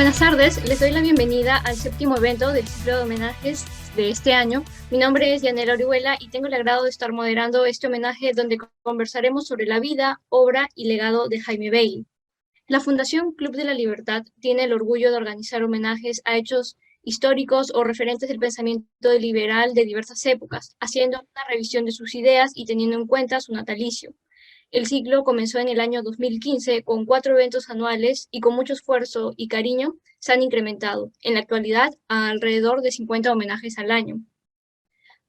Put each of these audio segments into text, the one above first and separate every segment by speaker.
Speaker 1: Buenas tardes, les doy la bienvenida al séptimo evento del ciclo de homenajes de este año. Mi nombre es Yanela Orihuela y tengo el agrado de estar moderando este homenaje donde conversaremos sobre la vida, obra y legado de Jaime Bailey. La Fundación Club de la Libertad tiene el orgullo de organizar homenajes a hechos históricos o referentes del pensamiento liberal de diversas épocas, haciendo una revisión de sus ideas y teniendo en cuenta su natalicio. El ciclo comenzó en el año 2015 con 4 eventos anuales y con mucho esfuerzo y cariño se han incrementado, en la actualidad, a alrededor de 50 homenajes al año.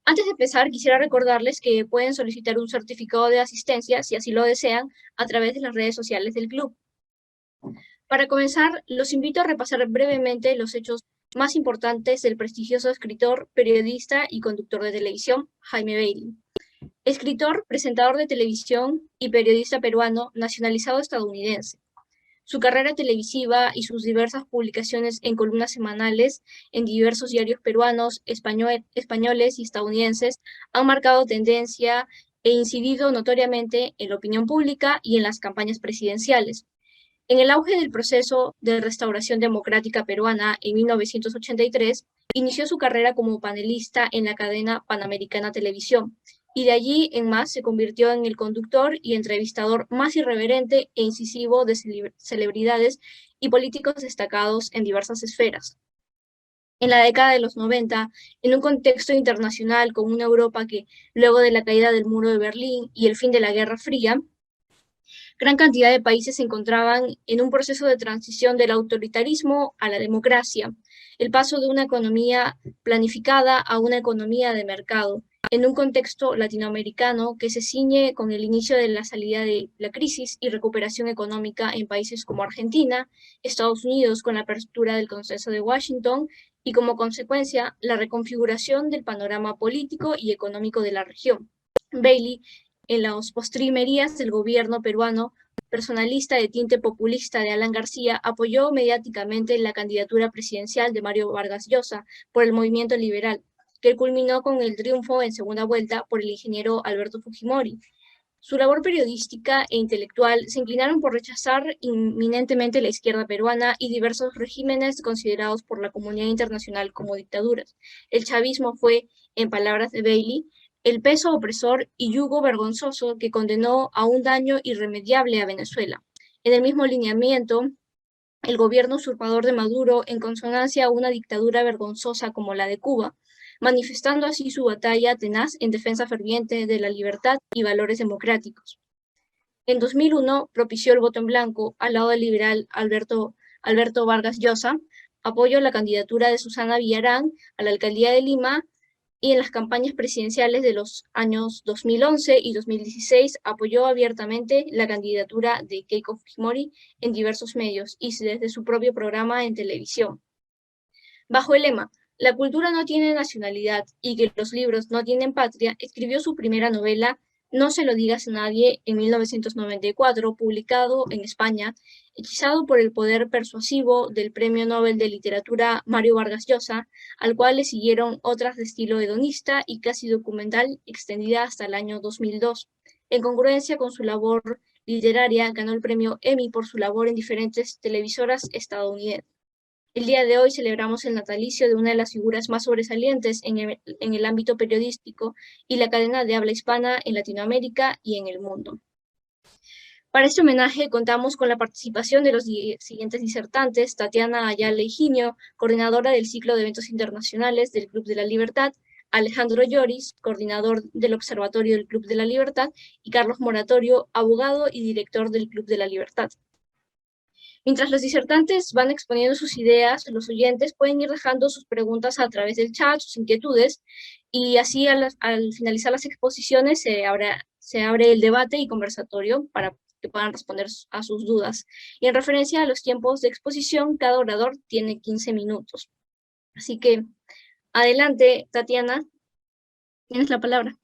Speaker 1: Antes de empezar, quisiera recordarles que pueden solicitar un certificado de asistencia, si así lo desean, a través de las redes sociales del club. Para comenzar, los invito a repasar brevemente los hechos más importantes del prestigioso escritor, periodista y conductor de televisión, Jaime Bailey. Escritor, presentador de televisión y periodista peruano nacionalizado estadounidense. Su carrera televisiva y sus diversas publicaciones en columnas semanales en diversos diarios peruanos, españoles y estadounidenses han marcado tendencia e incidido notoriamente en la opinión pública y en las campañas presidenciales. En el auge del proceso de restauración democrática peruana en 1983, inició su carrera como panelista en la cadena Panamericana Televisión, y de allí en más se convirtió en el conductor y entrevistador más irreverente e incisivo de celebridades y políticos destacados en diversas esferas. En la década de los 90, en un contexto internacional con una Europa que, luego de la caída del muro de Berlín y el fin de la Guerra Fría, gran cantidad de países se encontraban en un proceso de transición del autoritarismo a la democracia, el paso de una economía planificada a una economía de mercado, en un contexto latinoamericano que se ciñe con el inicio de la salida de la crisis y recuperación económica en países como Argentina, Estados Unidos con la apertura del Consenso de Washington y como consecuencia la reconfiguración del panorama político y económico de la región. Bailey, en las postrimerías del gobierno peruano personalista de tinte populista de Alan García, apoyó mediáticamente la candidatura presidencial de Mario Vargas Llosa por el movimiento liberal, que culminó con el triunfo en segunda vuelta por el ingeniero Alberto Fujimori. Su labor periodística e intelectual se inclinaron por rechazar inminentemente la izquierda peruana y diversos regímenes considerados por la comunidad internacional como dictaduras. El chavismo fue, en palabras de Bailey, el peso opresor y yugo vergonzoso que condenó a un daño irremediable a Venezuela. En el mismo lineamiento, el gobierno usurpador de Maduro, en consonancia a una dictadura vergonzosa como la de Cuba, manifestando así su batalla tenaz en defensa ferviente de la libertad y valores democráticos. En 2001 propició el voto en blanco al lado del liberal Alberto Vargas Llosa, apoyó la candidatura de Susana Villarán a la alcaldía de Lima y en las campañas presidenciales de los años 2011 y 2016 apoyó abiertamente la candidatura de Keiko Fujimori en diversos medios y desde su propio programa en televisión. Bajo el lema "La cultura no tiene nacionalidad y que los libros no tienen patria", escribió su primera novela, No se lo digas a nadie, en 1994, publicado en España, hechizado por el poder persuasivo del Premio Nobel de Literatura Mario Vargas Llosa, al cual le siguieron otras de estilo hedonista y casi documental, extendida hasta el año 2002. En congruencia con su labor literaria, ganó el premio Emmy por su labor en diferentes televisoras estadounidenses. El día de hoy celebramos el natalicio de una de las figuras más sobresalientes en el ámbito periodístico y la cadena de habla hispana en Latinoamérica y en el mundo. Para este homenaje contamos con la participación de los siguientes disertantes: Tatiana Ayala Higinio, coordinadora del ciclo de eventos internacionales del Club de la Libertad; Alejandro Lloris, coordinador del Observatorio del Club de la Libertad; y Carlos Moratorio, abogado y director del Club de la Libertad. Mientras los disertantes van exponiendo sus ideas, los oyentes pueden ir dejando sus preguntas a través del chat, sus inquietudes, y así al finalizar las exposiciones se abre el debate y conversatorio para que puedan responder a sus dudas. Y en referencia a los tiempos de exposición, cada orador tiene 15 minutos. Así que, adelante, Tatiana, tienes la palabra.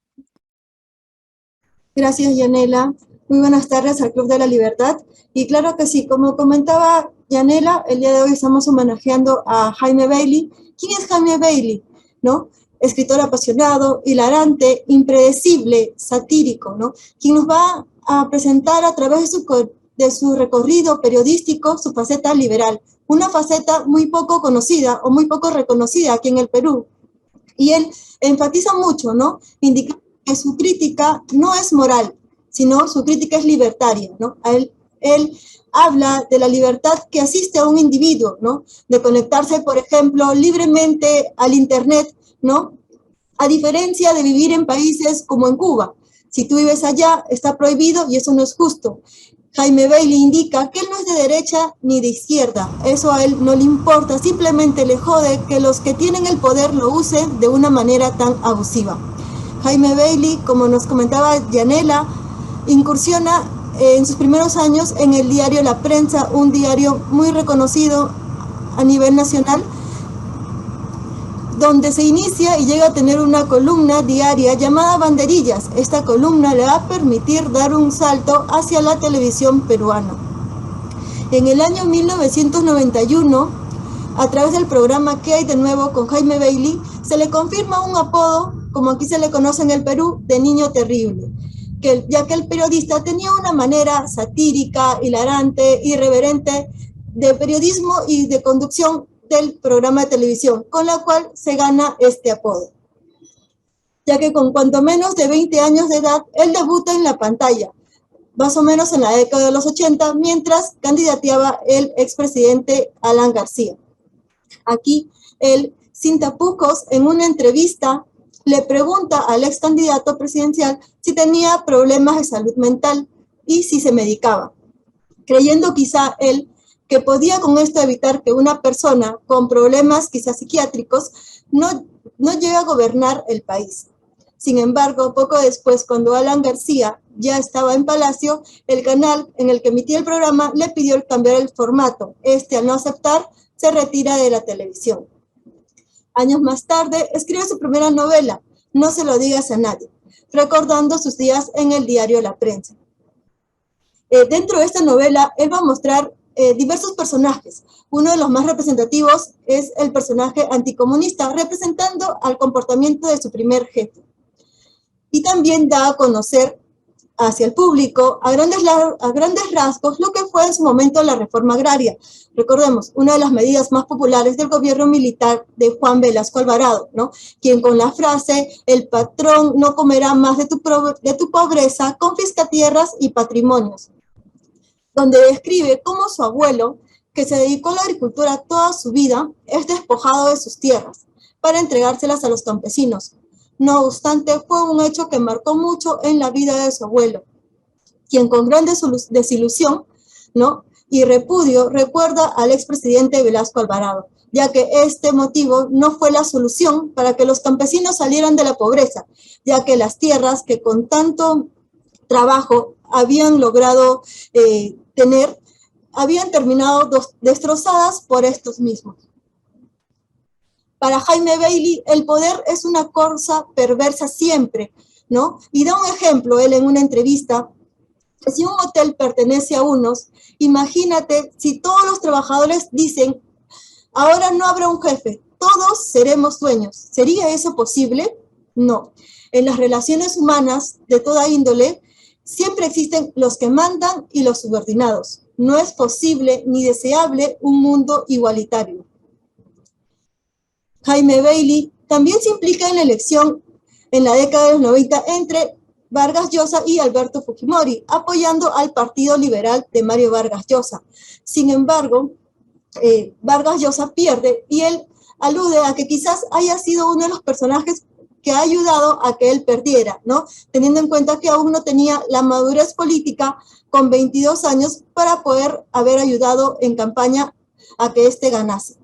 Speaker 2: Gracias, Yanela. Muy buenas tardes al Club de la Libertad. Y claro que sí, como comentaba Yanela, el día de hoy estamos homenajeando a Jaime Bailey. ¿Quién es Jaime Bailey? ¿No? Escritor apasionado, hilarante, impredecible, satírico, ¿no? Quien nos va a presentar a través de su recorrido periodístico su faceta liberal, una faceta muy poco conocida o muy poco reconocida aquí en el Perú. Y él enfatiza mucho, ¿no? Indica que su crítica no es moral, sino su crítica es libertaria, ¿no? Él habla de la libertad que asiste a un individuo, ¿no? De conectarse, por ejemplo, libremente al Internet, ¿no? A diferencia de vivir en países como en Cuba. Si tú vives allá, está prohibido y eso no es justo. Jaime Bailey indica que él no es de derecha ni de izquierda, eso a él no le importa, simplemente le jode que los que tienen el poder lo usen de una manera tan abusiva. Jaime Bailey, como nos comentaba Yanela, incursiona en sus primeros años en el diario La Prensa, un diario muy reconocido a nivel nacional, donde se inicia y llega a tener una columna diaria llamada Banderillas. Esta columna le va a permitir dar un salto hacia la televisión peruana. En el año 1991, a través del programa ¿Qué hay de nuevo? Con Jaime Bailey, se le confirma un apodo, como aquí se le conoce en el Perú, de niño terrible, ya que el periodista tenía una manera satírica, hilarante, irreverente de periodismo y de conducción del programa de televisión, con la cual se gana este apodo. Ya que con cuanto menos de 20 años de edad, él debuta en la pantalla, más o menos en la década de los 80, mientras candidateaba el expresidente Alan García. Aquí, él, sin tapujos, en una entrevista, le pregunta al ex candidato presidencial si tenía problemas de salud mental y si se medicaba, creyendo quizá él que podía con esto evitar que una persona con problemas quizás psiquiátricos no llegue a gobernar el país. Sin embargo, poco después, cuando Alan García ya estaba en Palacio, el canal en el que emitía el programa le pidió cambiar el formato. Al no aceptar, se retira de la televisión. Años más tarde, escribe su primera novela, No se lo digas a nadie, recordando sus días en el diario La Prensa. Dentro de esta novela, él va a mostrar diversos personajes. Uno de los más representativos es el personaje anticomunista, representando al comportamiento de su primer jefe. Y también da a conocer hacia el público a grandes rasgos lo que fue en su momento la reforma agraria. Recordemos, una de las medidas más populares del gobierno militar de Juan Velasco Alvarado, ¿no? Quien con la frase, el patrón no comerá más de tu pobreza, confisca tierras y patrimonios, donde describe cómo su abuelo, que se dedicó a la agricultura toda su vida, es despojado de sus tierras para entregárselas a los campesinos. No obstante, fue un hecho que marcó mucho en la vida de su abuelo, quien con gran desilusión, ¿no?, y repudio recuerda al expresidente Velasco Alvarado, ya que este motivo no fue la solución para que los campesinos salieran de la pobreza, ya que las tierras que con tanto trabajo habían logrado tener, habían terminado destrozadas por estos mismos. Para Jaime Bailey, el poder es una cosa perversa siempre, ¿no? Y da un ejemplo, él en una entrevista, que si un hotel pertenece a unos, imagínate si todos los trabajadores dicen, ahora no habrá un jefe, todos seremos dueños. ¿Sería eso posible? No. En las relaciones humanas de toda índole, siempre existen los que mandan y los subordinados. No es posible ni deseable un mundo igualitario. Jaime Bailey también se implica en la elección en la década de los 90 entre Vargas Llosa y Alberto Fujimori, apoyando al Partido Liberal de Mario Vargas Llosa. Sin embargo, Vargas Llosa pierde y él alude a que quizás haya sido uno de los personajes que ha ayudado a que él perdiera, ¿no? Teniendo en cuenta que aún no tenía la madurez política con 22 años para poder haber ayudado en campaña a que éste ganase.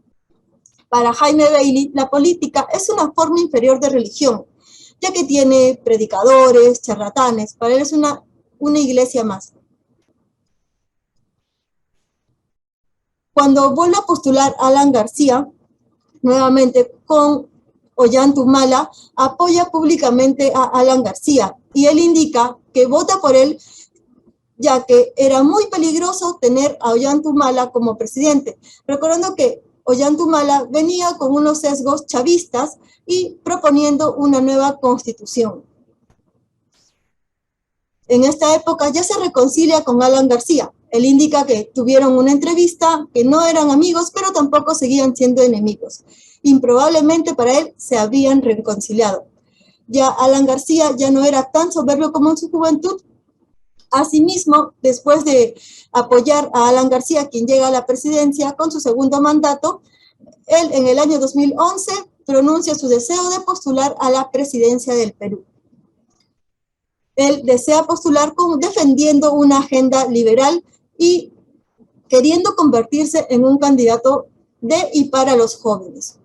Speaker 2: Para Jaime Bailey, la política es una forma inferior de religión, ya que tiene predicadores, charlatanes. Para él es una iglesia más. Cuando vuelve a postular a Alan García, nuevamente con Ollantaytamala, apoya públicamente a Alan García y él indica que vota por él ya que era muy peligroso tener a Ollantaytamala como presidente, recordando que Ollantaytamala venía con unos sesgos chavistas y proponiendo una nueva constitución. En esta época ya se reconcilia con Alan García. Él indica que tuvieron una entrevista, que no eran amigos, pero tampoco seguían siendo enemigos. Improbablemente para él se habían reconciliado. Ya Alan García ya no era tan soberbio como en su juventud. Asimismo, después de apoyar a Alan García, quien llega a la presidencia con su segundo mandato, él en el año 2011 pronuncia su deseo de postular a la presidencia del Perú. Él desea postular defendiendo una agenda liberal y queriendo convertirse en un candidato de y para los jóvenes.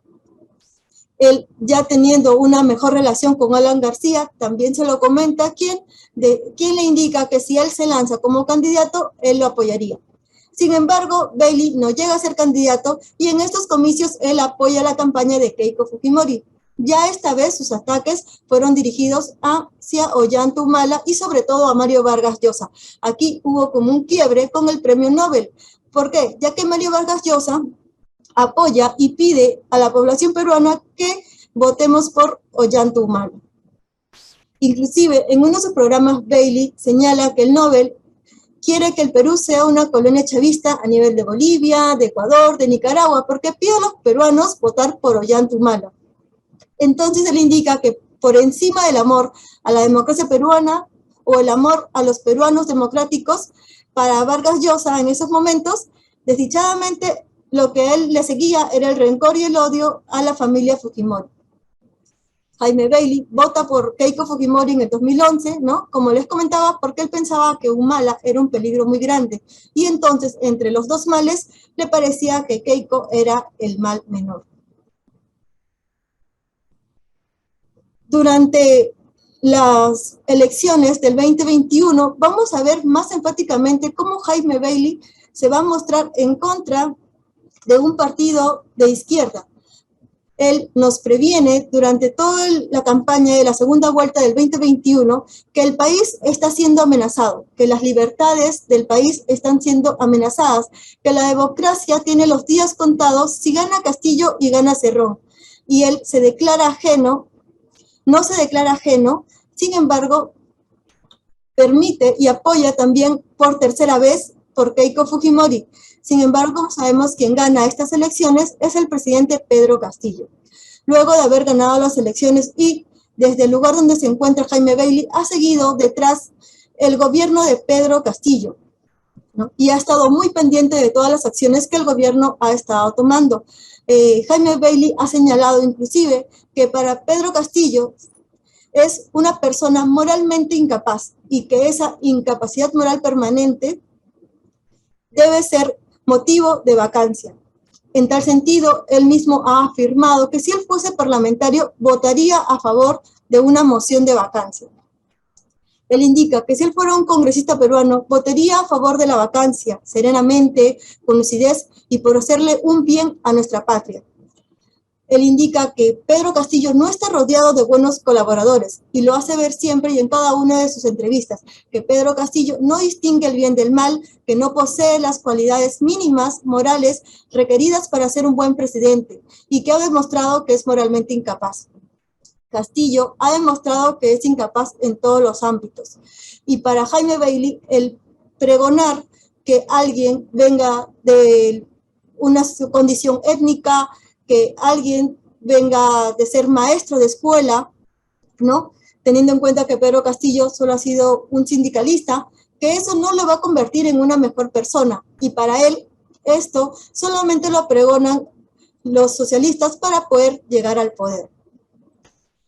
Speaker 2: Él, ya teniendo una mejor relación con Alan García, también se lo comenta, quien le indica que si él se lanza como candidato, él lo apoyaría. Sin embargo, Bailey no llega a ser candidato y en estos comicios él apoya la campaña de Keiko Fujimori. Ya esta vez sus ataques fueron dirigidos hacia Ollanta Humala y sobre todo a Mario Vargas Llosa. Aquí hubo como un quiebre con el premio Nobel. ¿Por qué? Ya que Mario Vargas Llosa apoya y pide a la población peruana que votemos por Ollanta Humala. Inclusive, en uno de sus programas, Bailey señala que el Nobel quiere que el Perú sea una colonia chavista a nivel de Bolivia, de Ecuador, de Nicaragua, porque pide a los peruanos votar por Ollanta Humala. Entonces él indica que por encima del amor a la democracia peruana o el amor a los peruanos democráticos, para Vargas Llosa en esos momentos, desdichadamente lo que él le seguía era el rencor y el odio a la familia Fujimori. Jaime Bailey vota por Keiko Fujimori en el 2011, ¿no? Como les comentaba, porque él pensaba que Humala era un peligro muy grande. Y entonces, entre los dos males, le parecía que Keiko era el mal menor. Durante las elecciones del 2021, vamos a ver más enfáticamente cómo Jaime Bailey se va a mostrar en contra de un partido de izquierda. Él nos previene durante toda la campaña de la segunda vuelta del 2021 que el país está siendo amenazado, que las libertades del país están siendo amenazadas, que la democracia tiene los días contados si gana Castillo y gana Cerrón. Y él se declara ajeno, no se declara ajeno, sin embargo, permite y apoya también por tercera vez por Keiko Fujimori. Sin embargo, sabemos quién gana estas elecciones es el presidente Pedro Castillo. Luego de haber ganado las elecciones y desde el lugar donde se encuentra Jaime Bailey, ha seguido detrás el gobierno de Pedro Castillo, ¿no? Y ha estado muy pendiente de todas las acciones que el gobierno ha estado tomando. Jaime Bailey ha señalado inclusive que para Pedro Castillo es una persona moralmente incapaz y que esa incapacidad moral permanente debe ser motivo de vacancia. En tal sentido, él mismo ha afirmado que si él fuese parlamentario, votaría a favor de una moción de vacancia. Él indica que si él fuera un congresista peruano, votaría a favor de la vacancia, serenamente, con lucidez y por hacerle un bien a nuestra patria. Él indica que Pedro Castillo no está rodeado de buenos colaboradores y lo hace ver siempre y en cada una de sus entrevistas, que Pedro Castillo no distingue el bien del mal, que no posee las cualidades mínimas morales requeridas para ser un buen presidente y que ha demostrado que es moralmente incapaz. Castillo ha demostrado que es incapaz en todos los ámbitos. Y para Jaime Bailey, el pregonar que alguien venga de una condición étnica, que alguien venga de ser maestro de escuela, ¿no? Teniendo en cuenta que Pedro Castillo solo ha sido un sindicalista, que eso no lo va a convertir en una mejor persona. Y para él, esto solamente lo pregonan los socialistas para poder llegar al poder.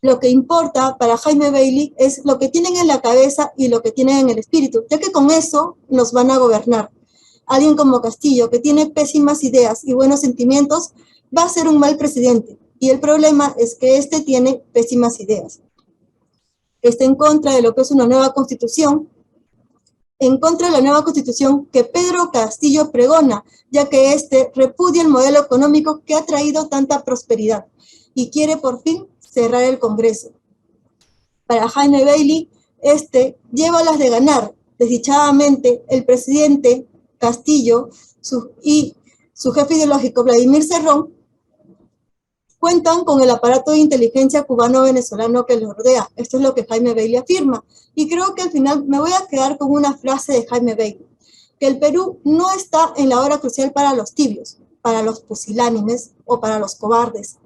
Speaker 2: Lo que importa para Jaime Bailey es lo que tienen en la cabeza y lo que tienen en el espíritu, ya que con eso nos van a gobernar. Alguien como Castillo, que tiene pésimas ideas y buenos sentimientos, va a ser un mal presidente. Y el problema es que este tiene pésimas ideas. Está en contra de lo que es una nueva constitución, en contra de la nueva constitución que Pedro Castillo pregona, ya que este repudia el modelo económico que ha traído tanta prosperidad y quiere por fin cerrar el Congreso. Para Jaime Bailey, este lleva las de ganar. Desdichadamente, el presidente Castillo y su jefe ideológico, Vladimir Cerrón, cuentan con el aparato de inteligencia cubano-venezolano que los rodea. Esto es lo que Jaime Bailey afirma. Y creo que al final me voy a quedar con una frase de Jaime Bailey, que el Perú no está en la hora crucial para los tibios, para los pusilánimes o para los cobardes.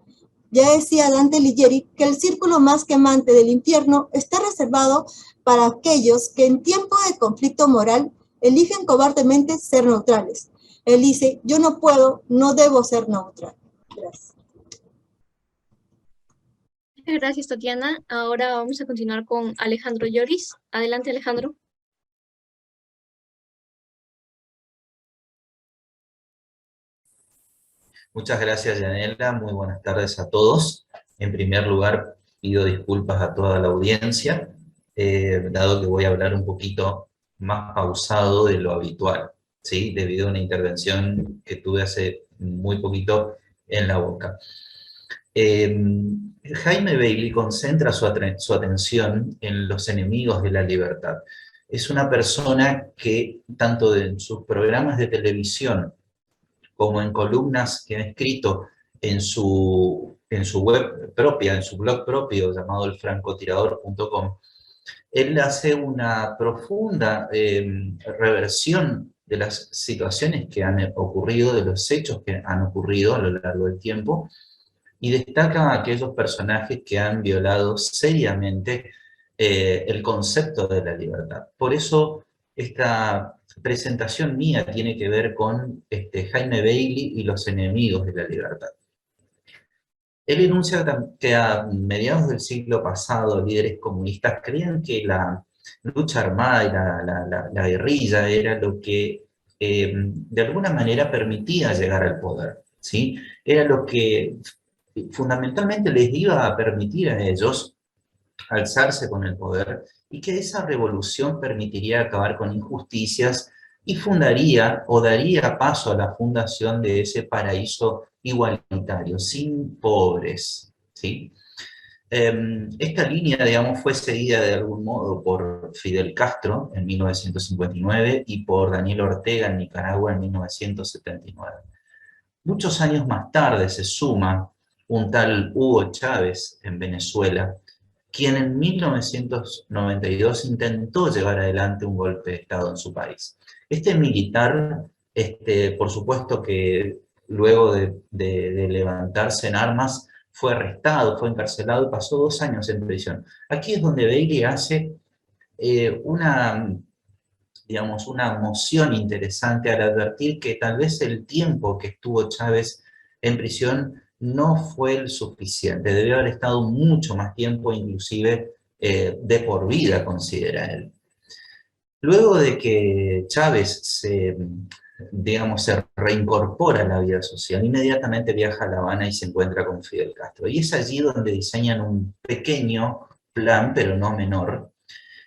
Speaker 2: Ya decía Dante Alighieri que el círculo más quemante del infierno está reservado para aquellos que en tiempo de conflicto moral eligen cobardemente ser neutrales. Él dice, yo no puedo, no debo ser neutral. Gracias.
Speaker 1: Gracias, Tatiana. Ahora vamos a continuar con Alejandro Lloris. Adelante, Alejandro.
Speaker 3: Muchas gracias, Yanela. Muy buenas tardes a todos. En primer lugar, pido disculpas a toda la audiencia, dado que voy a hablar un poquito más pausado de lo habitual, ¿sí? Debido a una intervención que tuve hace muy poquito en la boca. Jaime Bailey concentra su atención en los enemigos de la libertad. Es una persona que, tanto en sus programas de televisión como en columnas que ha escrito en su web propia, en su blog propio llamado elfrancotirador.com, él hace una profunda reversión de las situaciones que han ocurrido, de los hechos que han ocurrido a lo largo del tiempo, y destaca a aquellos personajes que han violado seriamente el concepto de la libertad. Por eso esta presentación mía tiene que ver con Jaime Bailey y los enemigos de la libertad. Él enuncia que a mediados del siglo pasado líderes comunistas creían que la lucha armada y la guerrilla era lo que de alguna manera permitía llegar al poder, ¿sí? Era lo que fundamentalmente les iba a permitir a ellos alzarse con el poder, y que esa revolución permitiría acabar con injusticias y fundaría o daría paso a la fundación de ese paraíso igualitario, sin pobres, ¿sí? Esta línea, digamos, fue seguida de algún modo por Fidel Castro en 1959 y por Daniel Ortega en Nicaragua en 1979. Muchos años más tarde se suma un tal Hugo Chávez en Venezuela, quien en 1992 intentó llevar adelante un golpe de Estado en su país. Este militar, por supuesto que luego de levantarse en armas, fue arrestado, fue encarcelado y pasó 2 años en prisión. Aquí es donde Bailey hace digamos, una moción interesante al advertir que tal vez el tiempo que estuvo Chávez en prisión no fue el suficiente, debió haber estado mucho más tiempo, inclusive de por vida, considera él. Luego de que Chávez digamos, se reincorpora a la vida social, inmediatamente viaja a La Habana y se encuentra con Fidel Castro. Y es allí donde diseñan un pequeño plan, pero no menor,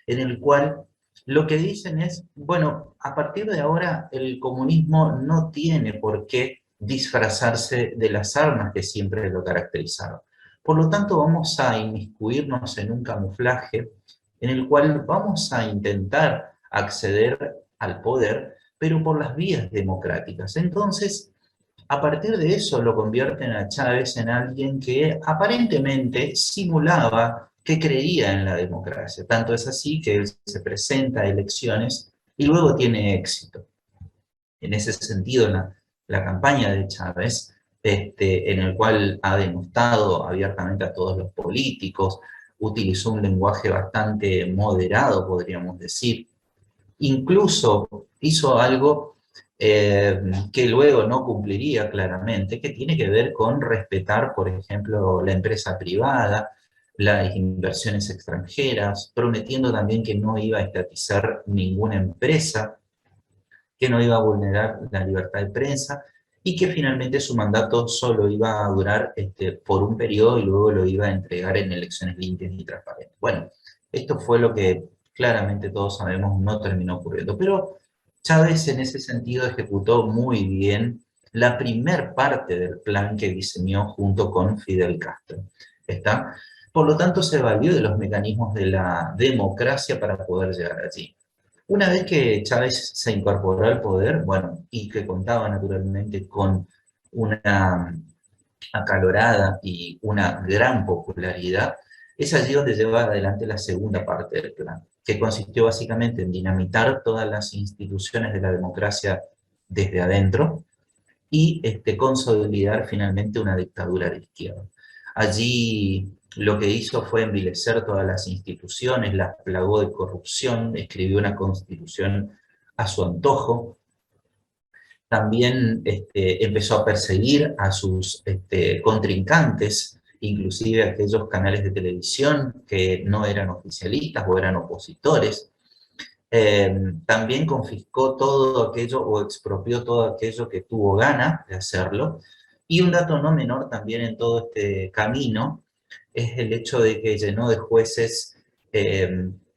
Speaker 3: en el cual lo que dicen es, bueno, a partir de ahora el comunismo no tiene por qué disfrazarse de las armas que siempre lo caracterizaron. Por lo tanto, vamos a inmiscuirnos en un camuflaje en el cual vamos a intentar acceder al poder, pero por las vías democráticas. Entonces, a partir de eso lo convierten a Chávez en alguien que aparentemente simulaba que creía en la democracia. Tanto es así que él se presenta a elecciones y luego tiene éxito. En ese sentido, la campaña de Chávez, en el cual ha denostado abiertamente a todos los políticos, utilizó un lenguaje bastante moderado, podríamos decir. Incluso hizo algo que luego no cumpliría claramente, que tiene que ver con respetar, por ejemplo, la empresa privada, las inversiones extranjeras, prometiendo también que no iba a estatizar ninguna empresa, que no iba a vulnerar la libertad de prensa, y que finalmente su mandato solo iba a durar por un periodo y luego lo iba a entregar en elecciones limpias y transparentes. Bueno, esto fue lo que claramente todos sabemos no terminó ocurriendo, pero Chávez en ese sentido ejecutó muy bien la primer parte del plan que diseñó junto con Fidel Castro. ¿Está? Por lo tanto, se valió de los mecanismos de la democracia para poder llegar allí. Una vez que Chávez se incorporó al poder, bueno, y que contaba naturalmente con una acalorada y una gran popularidad, es allí donde lleva adelante la segunda parte del plan. que consistió básicamente en dinamitar todas las instituciones de la democracia desde adentro y consolidar finalmente una dictadura de izquierda. Allí lo que hizo fue envilecer todas las instituciones, las plagó de corrupción, escribió una constitución a su antojo. También empezó a perseguir a sus contrincantes, inclusive aquellos canales de televisión que no eran oficialistas o eran opositores. También confiscó todo aquello o expropió todo aquello que tuvo gana de hacerlo. Y un dato no menor también en todo este camino es el hecho de que llenó de jueces,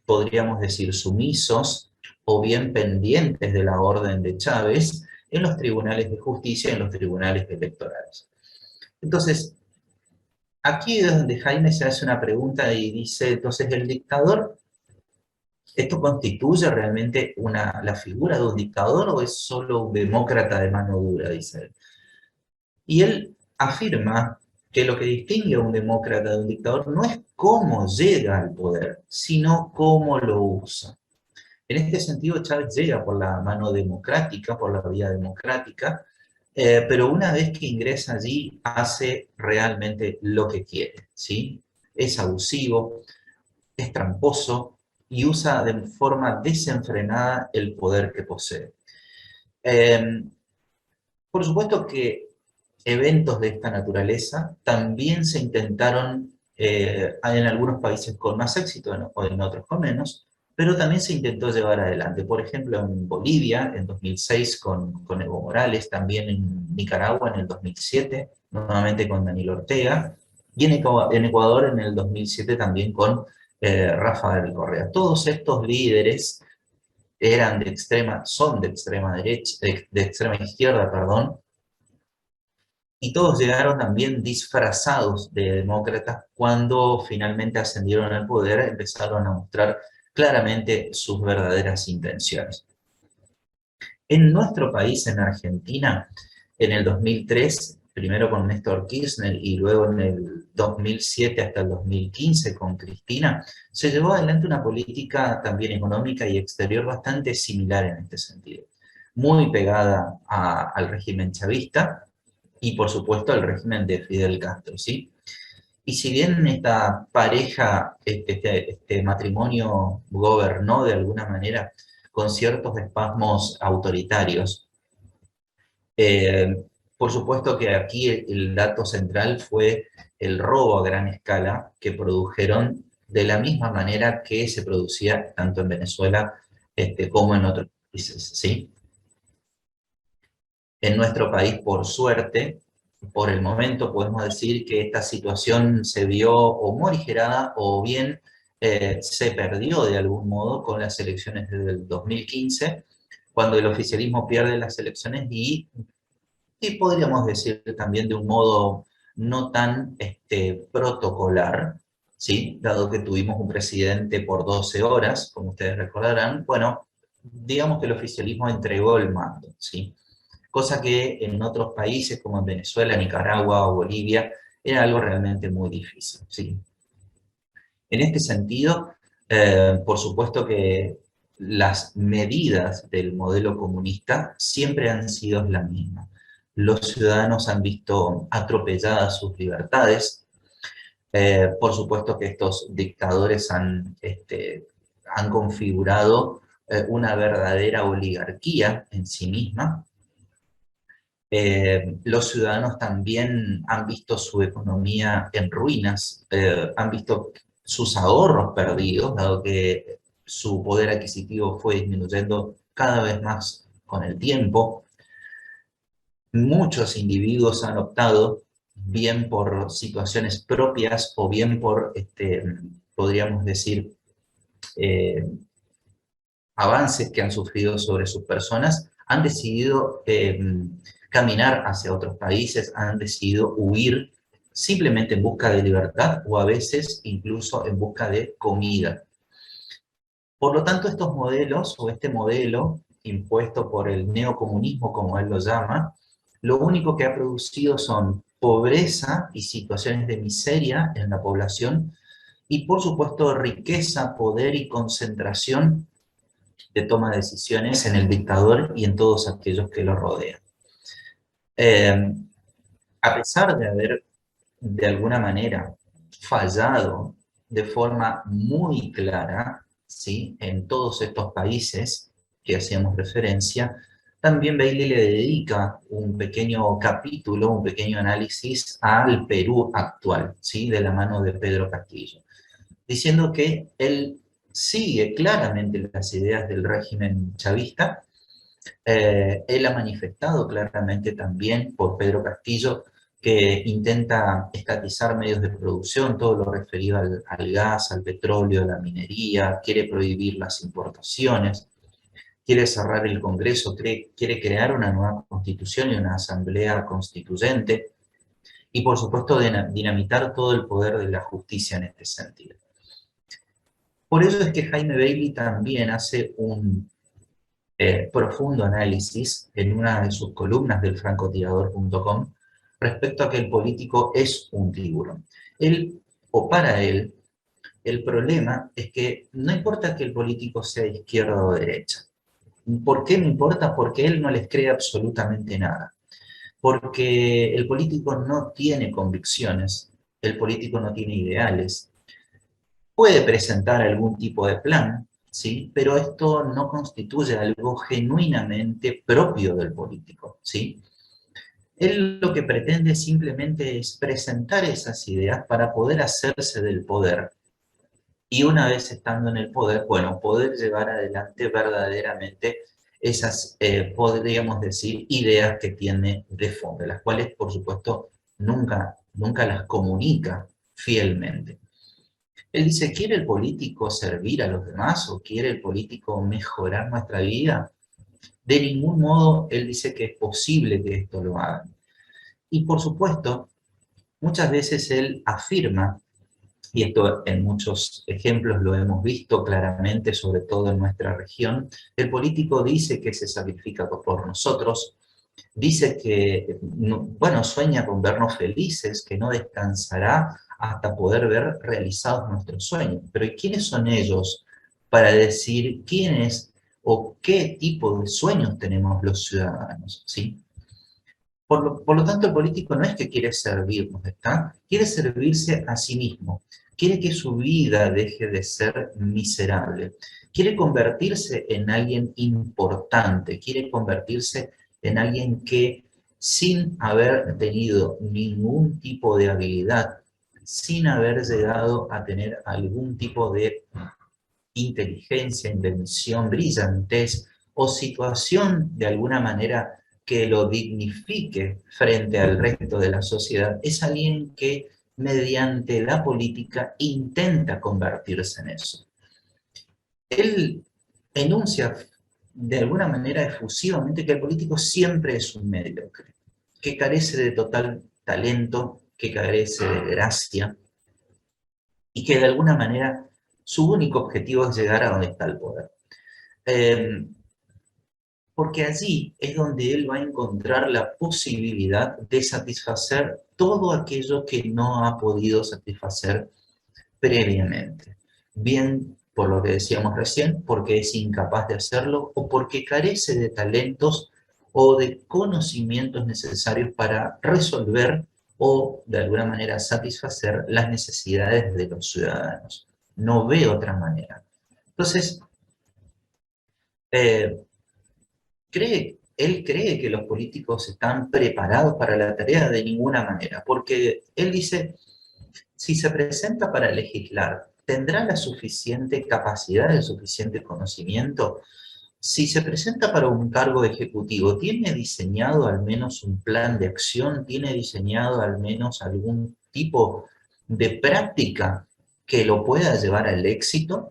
Speaker 3: podríamos decir, sumisos o bien pendientes de la orden de Chávez en los tribunales de justicia y en los tribunales electorales. Entonces, aquí es donde Jaime se hace una pregunta y dice, entonces, ¿el dictador, esto constituye realmente la figura de un dictador o es solo un demócrata de mano dura, dice él? Y él afirma que lo que distingue a un demócrata de un dictador no es cómo llega al poder, sino cómo lo usa. En este sentido, Chávez llega por la mano democrática, por la vía democrática, pero una vez que ingresa allí, hace realmente lo que quiere, ¿sí? Es abusivo, es tramposo y usa de forma desenfrenada el poder que posee. Por supuesto que eventos de esta naturaleza también se intentaron en algunos países con más éxito o en otros con menos, pero también se intentó llevar adelante. Por ejemplo, en Bolivia, en 2006 con Evo Morales, también en Nicaragua en el 2007, nuevamente con Daniel Ortega, y en Ecuador en el 2007 también con Rafael Correa. Todos estos líderes son de extrema derecha, de extrema izquierda, perdón, y todos llegaron también disfrazados de demócratas. Cuando finalmente ascendieron al poder, empezaron a mostrar claramente sus verdaderas intenciones. En nuestro país, en Argentina, en el 2003, primero con Néstor Kirchner y luego en el 2007 hasta el 2015 con Cristina, se llevó adelante una política también económica y exterior bastante similar en este sentido. Muy pegada al régimen chavista, y por supuesto al régimen de Fidel Castro, ¿sí? Y si bien esta pareja, este matrimonio gobernó de alguna manera con ciertos espasmos autoritarios, por supuesto que aquí el dato central fue el robo a gran escala que produjeron de la misma manera que se producía tanto en Venezuela como en otros países, ¿sí? En nuestro país, por suerte, por el momento podemos decir que esta situación se vio o morigerada o bien se perdió de algún modo con las elecciones del 2015, cuando el oficialismo pierde las elecciones y podríamos decir también de un modo no tan protocolar, ¿sí? Dado que tuvimos un presidente por 12 horas, como ustedes recordarán, bueno, digamos que el oficialismo entregó el mando, ¿sí? Cosa que en otros países como en Venezuela, Nicaragua o Bolivia era algo realmente muy difícil, ¿sí? En este sentido, por supuesto que las medidas del modelo comunista siempre han sido las mismas. Los ciudadanos han visto atropelladas sus libertades. Por supuesto que estos dictadores han configurado una verdadera oligarquía en sí misma. Los ciudadanos también han visto su economía en ruinas, han visto sus ahorros perdidos, dado que su poder adquisitivo fue disminuyendo cada vez más con el tiempo. Muchos individuos han optado, bien por situaciones propias o bien por, podríamos decir, avances que han sufrido sobre sus personas, han decidido caminar hacia otros países, han decidido huir simplemente en busca de libertad o a veces incluso en busca de comida. Por lo tanto, estos modelos o este modelo impuesto por el neocomunismo, como él lo llama, lo único que ha producido son pobreza y situaciones de miseria en la población y por supuesto riqueza, poder y concentración de toma de decisiones en el dictador y en todos aquellos que lo rodean. A pesar de haber de alguna manera fallado de forma muy clara, ¿sí?, en todos estos países que hacíamos referencia, también Bailey le dedica un pequeño capítulo, un pequeño análisis al Perú actual, ¿sí?, de la mano de Pedro Castillo, diciendo que él sigue claramente las ideas del régimen chavista. Él ha manifestado claramente también por Pedro Castillo que intenta estatizar medios de producción, todo lo referido al gas, al petróleo, a la minería, quiere prohibir las importaciones, quiere cerrar el Congreso, quiere crear una nueva constitución y una asamblea constituyente, y por supuesto dinamitar todo el poder de la justicia en este sentido. Por eso es que Jaime Bailey también hace un profundo análisis en una de sus columnas del francotirador.com respecto a que el político es un tiburón. Él, o para él, el problema es que no importa que el político sea de izquierda o de derecha. ¿Por qué no importa? Porque él no les cree absolutamente nada. Porque el político no tiene convicciones, el político no tiene ideales. Puede presentar algún tipo de plan, ¿sí?, pero esto no constituye algo genuinamente propio del político, ¿sí? Él lo que pretende simplemente es presentar esas ideas para poder hacerse del poder. Y una vez estando en el poder, bueno, poder llevar adelante verdaderamente esas, podríamos decir, ideas que tiene de fondo, las cuales, por supuesto, nunca las comunica fielmente. Él dice, ¿quiere el político servir a los demás o quiere el político mejorar nuestra vida? De ningún modo él dice que es posible que esto lo hagan. Y por supuesto, muchas veces él afirma, y esto en muchos ejemplos lo hemos visto claramente, sobre todo en nuestra región, el político dice que se sacrifica por nosotros, dice que, bueno, sueña con vernos felices, que no descansará hasta poder ver realizados nuestros sueños. Pero ¿y quiénes son ellos para decir quiénes o qué tipo de sueños tenemos los ciudadanos? ¿Sí? Por lo tanto, el político no es que quiere servirnos, ¿está? Quiere servirse a sí mismo. Quiere que su vida deje de ser miserable. Quiere convertirse en alguien importante. Quiere convertirse en alguien que, sin haber tenido ningún tipo de habilidad, sin haber llegado a tener algún tipo de inteligencia, invención, brillantez o situación de alguna manera que lo dignifique frente al resto de la sociedad, es alguien que mediante la política intenta convertirse en eso. Él enuncia de alguna manera efusivamente que el político siempre es un mediocre, que carece de total talento, que carece de gracia, y que de alguna manera su único objetivo es llegar a donde está el poder. Porque allí es donde él va a encontrar la posibilidad de satisfacer todo aquello que no ha podido satisfacer previamente. Bien, por lo que decíamos recién, porque es incapaz de hacerlo o porque carece de talentos o de conocimientos necesarios para resolver o de alguna manera satisfacer las necesidades de los ciudadanos. No ve otra manera. Entonces, él cree que los políticos están preparados para la tarea de ninguna manera, porque él dice, si se presenta para legislar, ¿tendrá la suficiente capacidad, el suficiente conocimiento? Si se presenta para un cargo ejecutivo, ¿tiene diseñado al menos un plan de acción? ¿Tiene diseñado al menos algún tipo de práctica que lo pueda llevar al éxito?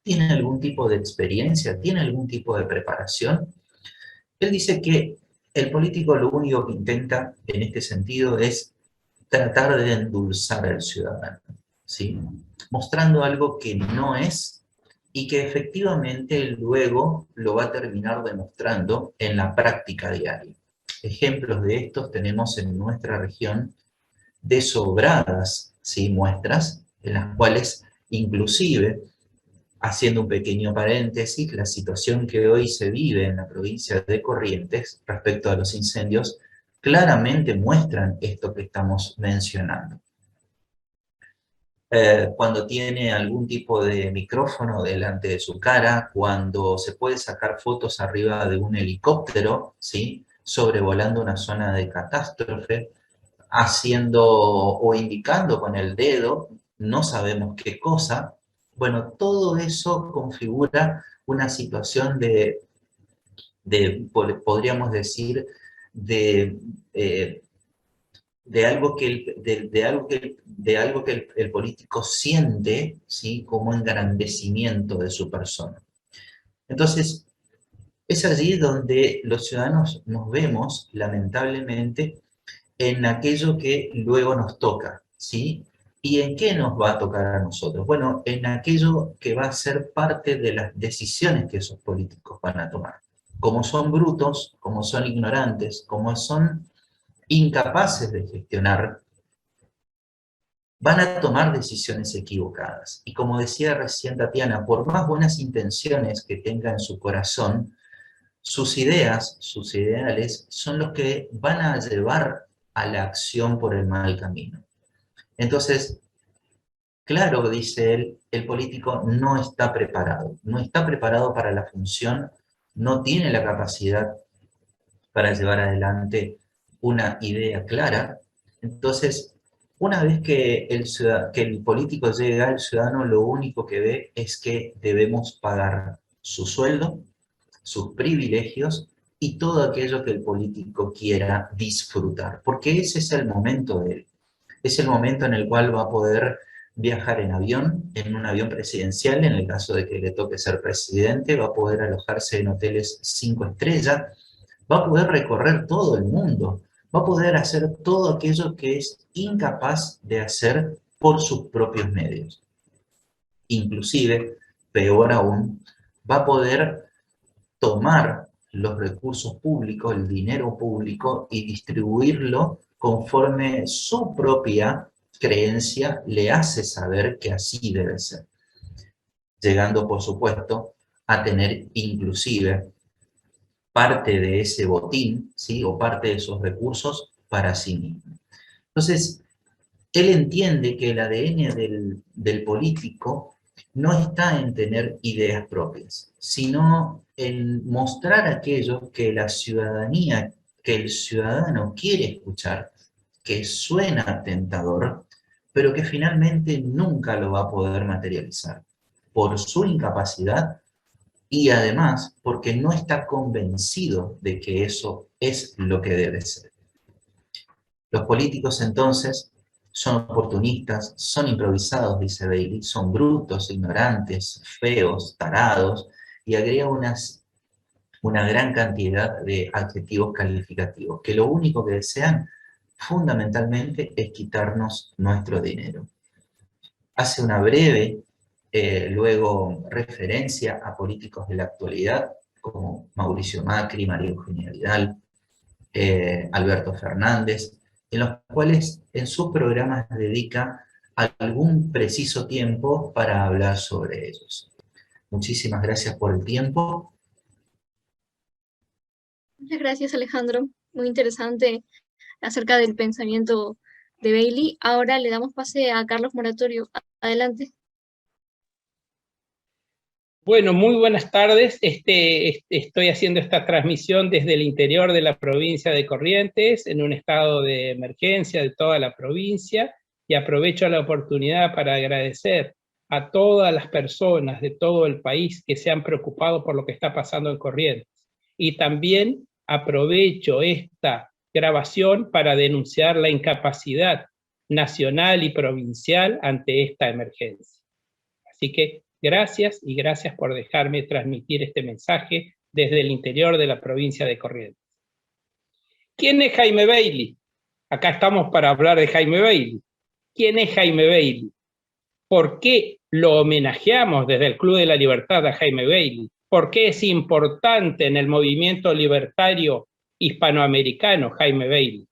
Speaker 3: ¿Tiene algún tipo de experiencia? ¿Tiene algún tipo de preparación? Él dice que el político lo único que intenta en este sentido es tratar de endulzar al ciudadano, ¿sí?, mostrando algo que no es y que efectivamente luego lo va a terminar demostrando en la práctica diaria. Ejemplos de estos tenemos en nuestra región de sobradas, ¿sí?, muestras. en las cuales inclusive, haciendo un pequeño paréntesis, la situación que hoy se vive en la provincia de Corrientes respecto a los incendios claramente muestran esto que estamos mencionando. Cuando tiene algún tipo de micrófono delante de su cara, cuando se puede sacar fotos arriba de un helicóptero, ¿sí?, sobrevolando una zona de catástrofe, haciendo o indicando con el dedo, no sabemos qué cosa. Bueno, todo eso configura una situación podríamos decir, de, eh, de algo que el político siente, ¿sí?, como engrandecimiento de su persona. Entonces, es allí donde los ciudadanos nos vemos, lamentablemente, en aquello que luego nos toca, ¿sí? ¿Y en qué nos va a tocar a nosotros? Bueno, en aquello que va a ser parte de las decisiones que esos políticos van a tomar. Como son brutos, como son ignorantes, como son incapaces de gestionar, van a tomar decisiones equivocadas. Y como decía recién Tatiana, por más buenas intenciones que tenga en su corazón, sus ideas, sus ideales, son los que van a llevar a la acción por el mal camino. Entonces, claro, dice él, el político no está preparado para la función, no tiene la capacidad para llevar adelante una idea clara. Entonces, una vez que el político llega, el ciudadano lo único que ve es que debemos pagar su sueldo, sus privilegios y todo aquello que el político quiera disfrutar, porque ese es el momento de él. Es el momento en el cual va a poder viajar en un avión presidencial, en el caso de que le toque ser presidente, va a poder alojarse en hoteles 5 estrellas, va a poder recorrer todo el mundo, va a poder hacer todo aquello que es incapaz de hacer por sus propios medios. Inclusive, peor aún, va a poder tomar los recursos públicos, el dinero público, y distribuirlo conforme su propia creencia le hace saber que así debe ser. Llegando, por supuesto, a tener inclusive parte de ese botín, ¿sí?, o parte de esos recursos para sí mismo. Entonces, él entiende que el ADN del político no está en tener ideas propias, sino en mostrar aquello que la ciudadanía, que el ciudadano quiere escuchar, que suena tentador, pero que finalmente nunca lo va a poder materializar, por su incapacidad y además porque no está convencido de que eso es lo que debe ser. Los políticos entonces son oportunistas, son improvisados, dice Bailey, son brutos, ignorantes, feos, tarados, y agrega una gran cantidad de adjetivos calificativos, que lo único que desean fundamentalmente es quitarnos nuestro dinero. Hace una breve, luego, referencia a políticos de la actualidad, como Mauricio Macri, María Eugenia Vidal, Alberto Fernández, en los cuales en sus programas dedica algún preciso tiempo para hablar sobre ellos. Muchísimas gracias por el tiempo.
Speaker 1: Muchas gracias, Alejandro. Muy interesante acerca del pensamiento de Bailey. Ahora le damos pase a Carlos Moratorio. Adelante.
Speaker 4: Bueno, muy buenas tardes. Estoy haciendo esta transmisión desde el interior de la provincia de Corrientes, en un estado de emergencia de toda la provincia, y aprovecho la oportunidad para agradecer a todas las personas de todo el país que se han preocupado por lo que está pasando en Corrientes. Y también aprovecho esta grabación para denunciar la incapacidad nacional y provincial ante esta emergencia. Así que gracias y gracias por dejarme transmitir este mensaje desde el interior de la provincia de Corrientes. ¿Quién es Jaime Bailey? Acá estamos para hablar de Jaime Bailey. ¿Quién es Jaime Bailey? ¿Por qué lo homenajeamos desde el Club de la Libertad a Jaime Bailey? ¿Por qué es importante en el movimiento libertario hispanoamericano Jaime Bailey?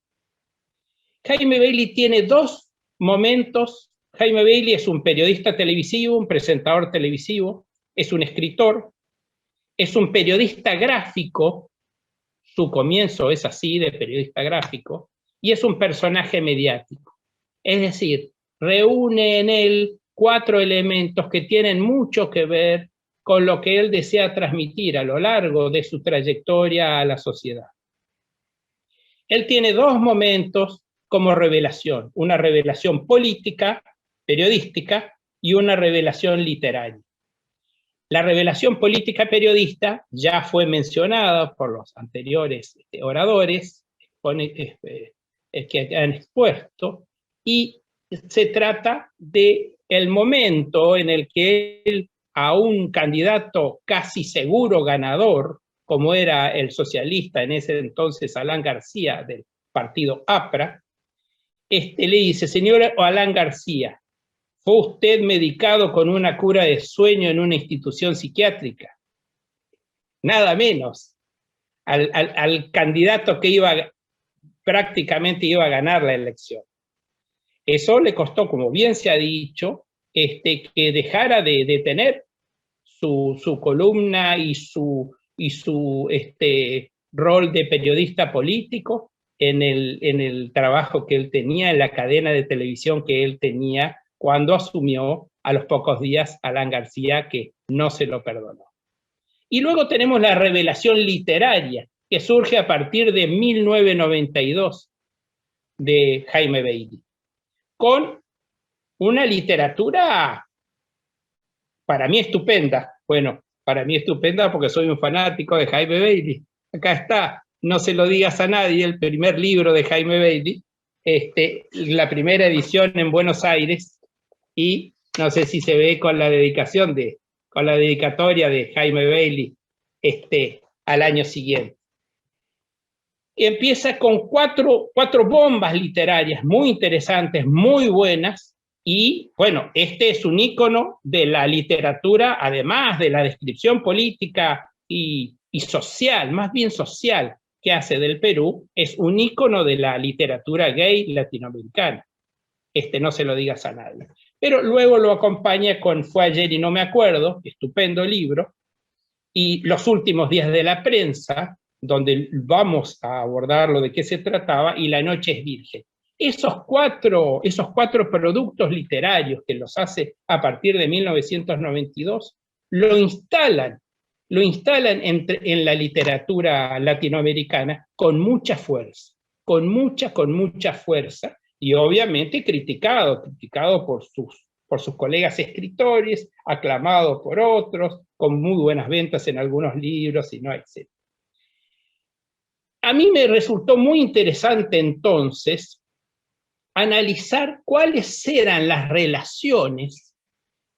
Speaker 4: Jaime Bailey tiene dos momentos Jaime Bailey es un periodista televisivo, un presentador televisivo, es un escritor, es un periodista gráfico, su comienzo es así, de periodista gráfico, y es un personaje mediático. Es decir, reúne en él 4 elementos que tienen mucho que ver con lo que él desea transmitir a lo largo de su trayectoria a la sociedad. Él tiene 2 momentos como revelación, una revelación política, periodística, y una revelación literaria. La revelación política periodista ya fue mencionada por los anteriores oradores que han expuesto, y se trata del momento en el que él, a un candidato casi seguro ganador, como era el socialista en ese entonces Alan García del partido APRA, le dice: señor Alan García, ¿fue usted medicado con una cura de sueño en una institución psiquiátrica? Nada menos. Al candidato que prácticamente iba a ganar la elección. Eso le costó, como bien se ha dicho, que dejara de tener su columna y su rol de periodista político en el trabajo que él tenía, en la cadena de televisión que él tenía, cuando asumió a los pocos días Alan García, que no se lo perdonó. Y luego tenemos la revelación literaria, que surge a partir de 1992, de Jaime Bailey, con una literatura para mí estupenda. Bueno, para mí estupenda porque soy un fanático de Jaime Bailey. Acá está, No se lo digas a nadie, el primer libro de Jaime Bailey, la primera edición en Buenos Aires, y no sé si se ve con la dedicatoria de Jaime Bailey al año siguiente. Empieza con cuatro bombas literarias muy interesantes, muy buenas, y bueno, es un ícono de la literatura, además de la descripción política y social, más bien social, que hace del Perú, es un ícono de la literatura gay latinoamericana. No se lo digas a nadie. Pero luego lo acompaña con Fue ayer y no me acuerdo, estupendo libro, y Los últimos días de la prensa, donde vamos a abordar lo de qué se trataba, y La noche es virgen. Esos cuatro productos literarios que los hace a partir de 1992, lo instalan en la literatura latinoamericana con mucha fuerza, con mucha fuerza, y obviamente criticado por sus colegas escritores, aclamado por otros, con muy buenas ventas en algunos libros, y no, etc. A mí me resultó muy interesante entonces analizar cuáles eran las relaciones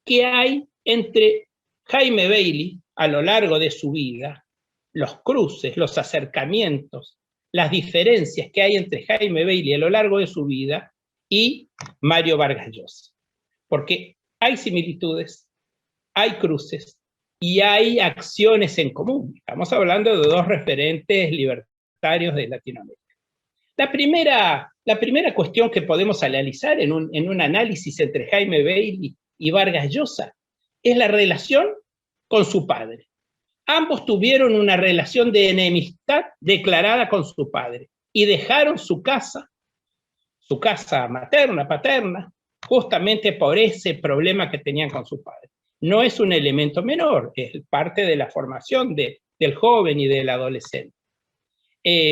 Speaker 4: que hay entre Jaime Bailey a lo largo de su vida, los cruces, los acercamientos, las diferencias que hay entre Jaime Bailey a lo largo de su vida y Mario Vargas Llosa. Porque hay similitudes, hay cruces y hay acciones en común. Estamos hablando de 2 referentes libertarios de Latinoamérica. La primera cuestión que podemos analizar en un análisis entre Jaime Bailey y Vargas Llosa es la relación con su padre. Ambos tuvieron una relación de enemistad declarada con su padre y dejaron su casa materna, paterna, justamente por ese problema que tenían con su padre. No es un elemento menor, es parte de la formación del joven y del adolescente.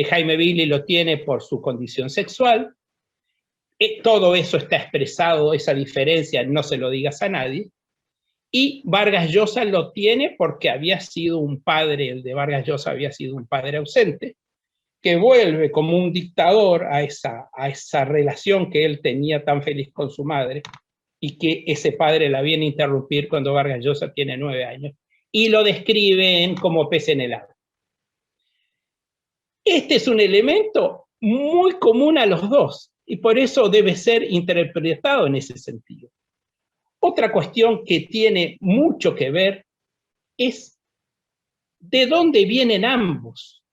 Speaker 4: Jaime Bailey lo tiene por su condición sexual, todo eso está expresado, esa diferencia, no se lo digas a nadie, y Vargas Llosa lo tiene porque había sido un padre, el de Vargas Llosa había sido un padre ausente, que vuelve como un dictador a esa relación que él tenía tan feliz con su madre, y que ese padre la viene a interrumpir cuando Vargas Llosa tiene 9 años, y lo describen como pez en el agua. Este es un elemento muy común a los dos, y por eso debe ser interpretado en ese sentido. Otra cuestión que tiene mucho que ver es de dónde vienen ambos,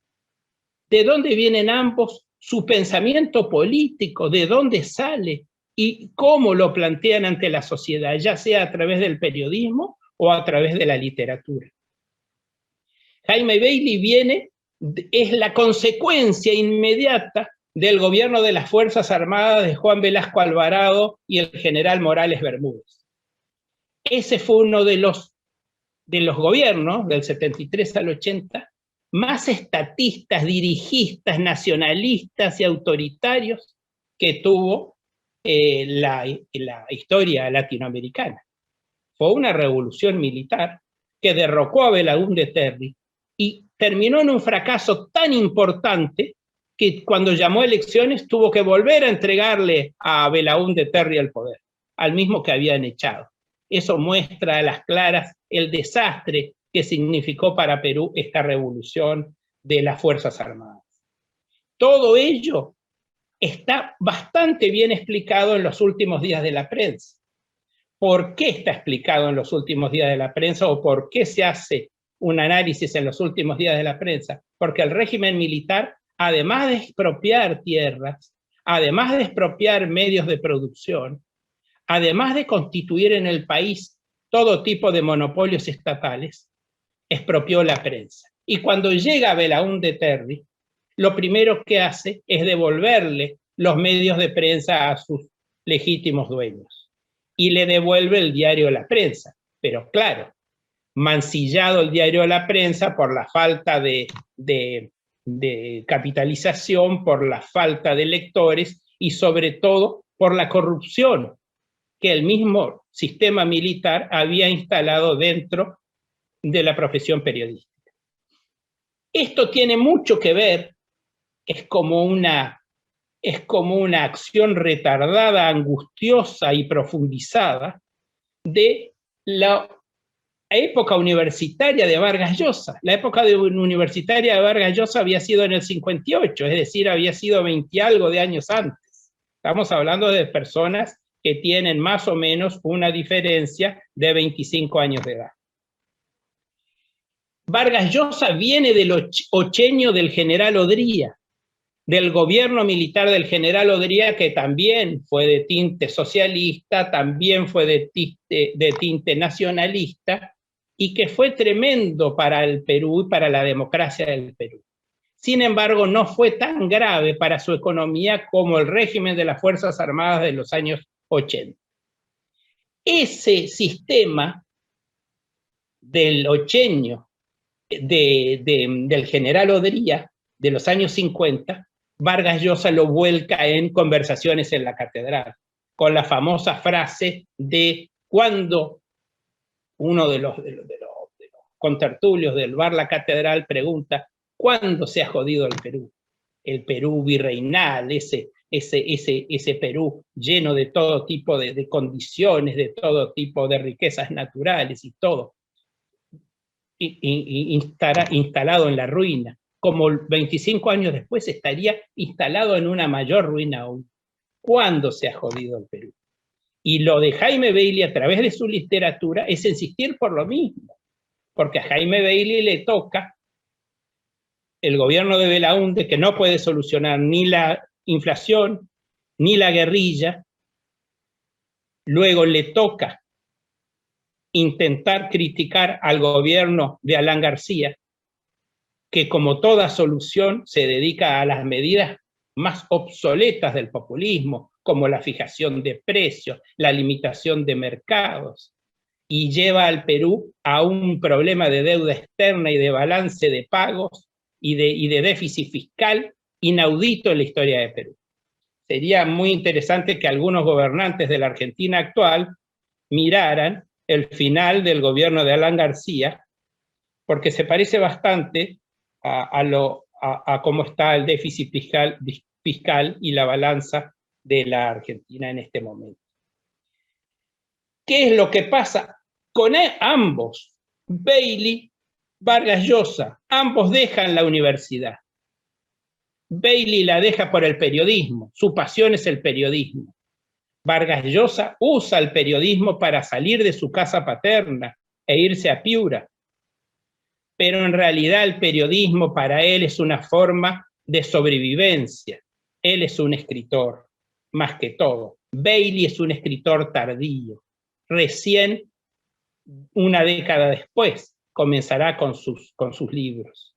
Speaker 4: su pensamiento político, de dónde sale, y cómo lo plantean ante la sociedad, ya sea a través del periodismo o a través de la literatura. Jaime Bailey es la consecuencia inmediata del gobierno de las Fuerzas Armadas de Juan Velasco Alvarado y el general Morales Bermúdez. Ese fue uno de los gobiernos, del 73 al 80, más estatistas, dirigistas, nacionalistas y autoritarios que tuvo la historia latinoamericana. Fue una revolución militar que derrocó a Belaúnde Terry y terminó en un fracaso tan importante que cuando llamó a elecciones tuvo que volver a entregarle a Belaúnde Terry el poder, al mismo que habían echado. Eso muestra a las claras el desastre que significó para Perú esta revolución de las Fuerzas Armadas. Todo ello está bastante bien explicado en los últimos días de la prensa. ¿Por qué está explicado en los últimos días de la prensa o por qué se hace un análisis en los últimos días de la prensa? Porque el régimen militar, además de expropiar tierras, además de expropiar medios de producción, además de constituir en el país todo tipo de monopolios estatales, expropió la prensa. Y cuando llega Belaúnde Terry, lo primero que hace es devolverle los medios de prensa a sus legítimos dueños. Y le devuelve el diario La Prensa. Pero claro, mancillado el diario La Prensa por la falta de capitalización, por la falta de lectores y sobre todo por la corrupción que el mismo sistema militar había instalado dentro de la profesión periodística. Esto tiene mucho que ver, es como una acción retardada, angustiosa y profundizada de la época universitaria de Vargas Llosa. La época universitaria de Vargas Llosa había sido en el 58, es decir, había sido 20 y algo de años antes. Estamos hablando de personas que tienen más o menos una diferencia de 25 años de edad. Vargas Llosa viene del ocheño del general Odría, del gobierno militar del general Odría, que también fue de tinte socialista, también fue de tinte nacionalista, y que fue tremendo para el Perú y para la democracia del Perú. Sin embargo, no fue tan grave para su economía como el régimen de las Fuerzas Armadas de los años 80. Ese sistema del ocheño, del general Odría, de los años 50, Vargas Llosa lo vuelca en Conversaciones en la Catedral, con la famosa frase de cuando uno de los contertulios del bar La Catedral pregunta: ¿cuándo se ha jodido el Perú? El Perú virreinal, ese Perú lleno de todo tipo de condiciones, de todo tipo de riquezas naturales y todo, instalado en la ruina. Como 25 años después estaría instalado en una mayor ruina aún. ¿Cuándo se ha jodido el Perú? Y lo de Jaime Bailey a través de su literatura es insistir por lo mismo, porque a Jaime Bailey le toca el gobierno de Belaúnde, que no puede solucionar ni la inflación ni la guerrilla. Luego le toca intentar criticar al gobierno de Alan García, que como toda solución se dedica a las medidas más obsoletas del populismo, como la fijación de precios, la limitación de mercados, y lleva al Perú a un problema de deuda externa y de balance de pagos y de déficit fiscal inaudito en la historia de Perú. Sería muy interesante que algunos gobernantes de la Argentina actual miraran el final del gobierno de Alan García, porque se parece bastante a cómo está el déficit fiscal y la balanza de la Argentina en este momento. ¿Qué es lo que pasa con ambos? Bailey, Vargas Llosa, ambos dejan la universidad. Bailey la deja por el periodismo, su pasión es el periodismo. Vargas Llosa usa el periodismo para salir de su casa paterna e irse a Piura. Pero en realidad el periodismo para él es una forma de sobrevivencia. Él es un escritor, más que todo. Bailey es un escritor tardío, recién una década después comenzará con sus libros.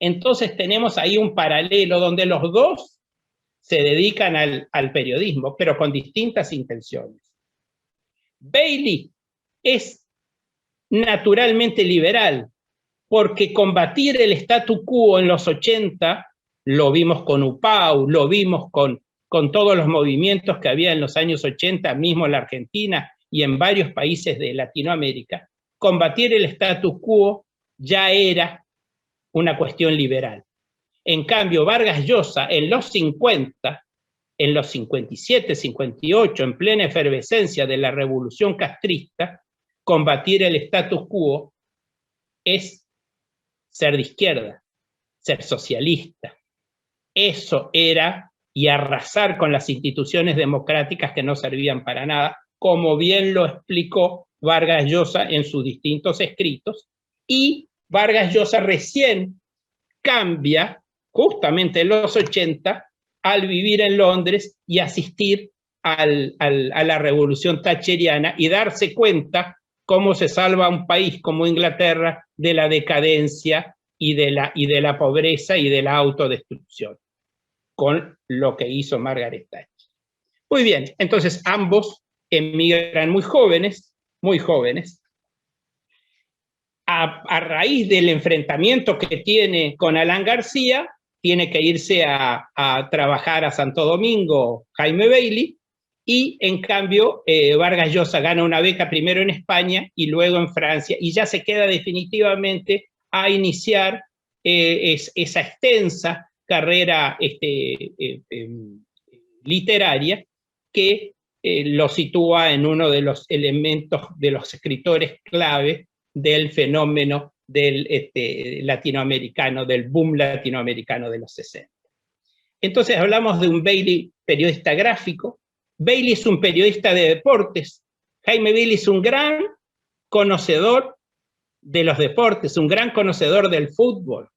Speaker 4: Entonces tenemos ahí un paralelo donde los dos se dedican al periodismo, pero con distintas intenciones. Bailey es naturalmente liberal, porque combatir el statu quo en los 80, lo vimos con UPAU, lo vimos con todos los movimientos que había en los años 80, mismo en la Argentina y en varios países de Latinoamérica, combatir el statu quo ya era una cuestión liberal. En cambio, Vargas Llosa en los 50, en los 57, 58, en plena efervescencia de la revolución castrista, combatir el status quo es ser de izquierda, ser socialista. Eso era, y arrasar con las instituciones democráticas que no servían para nada, como bien lo explicó Vargas Llosa en sus distintos escritos, y Vargas Llosa recién cambia, justamente en los 80, al vivir en Londres y asistir a la revolución thatcheriana y darse cuenta cómo se salva un país como Inglaterra de la decadencia y de la pobreza y de la autodestrucción, con lo que hizo Margaret Thatcher. Muy bien, entonces ambos emigran muy jóvenes. A raíz del enfrentamiento que tiene con Alan García, tiene que irse a trabajar a Santo Domingo Jaime Bailey, y en cambio Vargas Llosa gana una beca primero en España y luego en Francia, y ya se queda definitivamente a iniciar esa extensa carrera literaria que lo sitúa en uno de los elementos, de los escritores clave del fenómeno del latinoamericano, del boom latinoamericano de los 60. Entonces hablamos de un Bailey periodista gráfico. Bailey es un periodista de deportes. Jaime Bailey es un gran conocedor de los deportes, un gran conocedor del fútbol.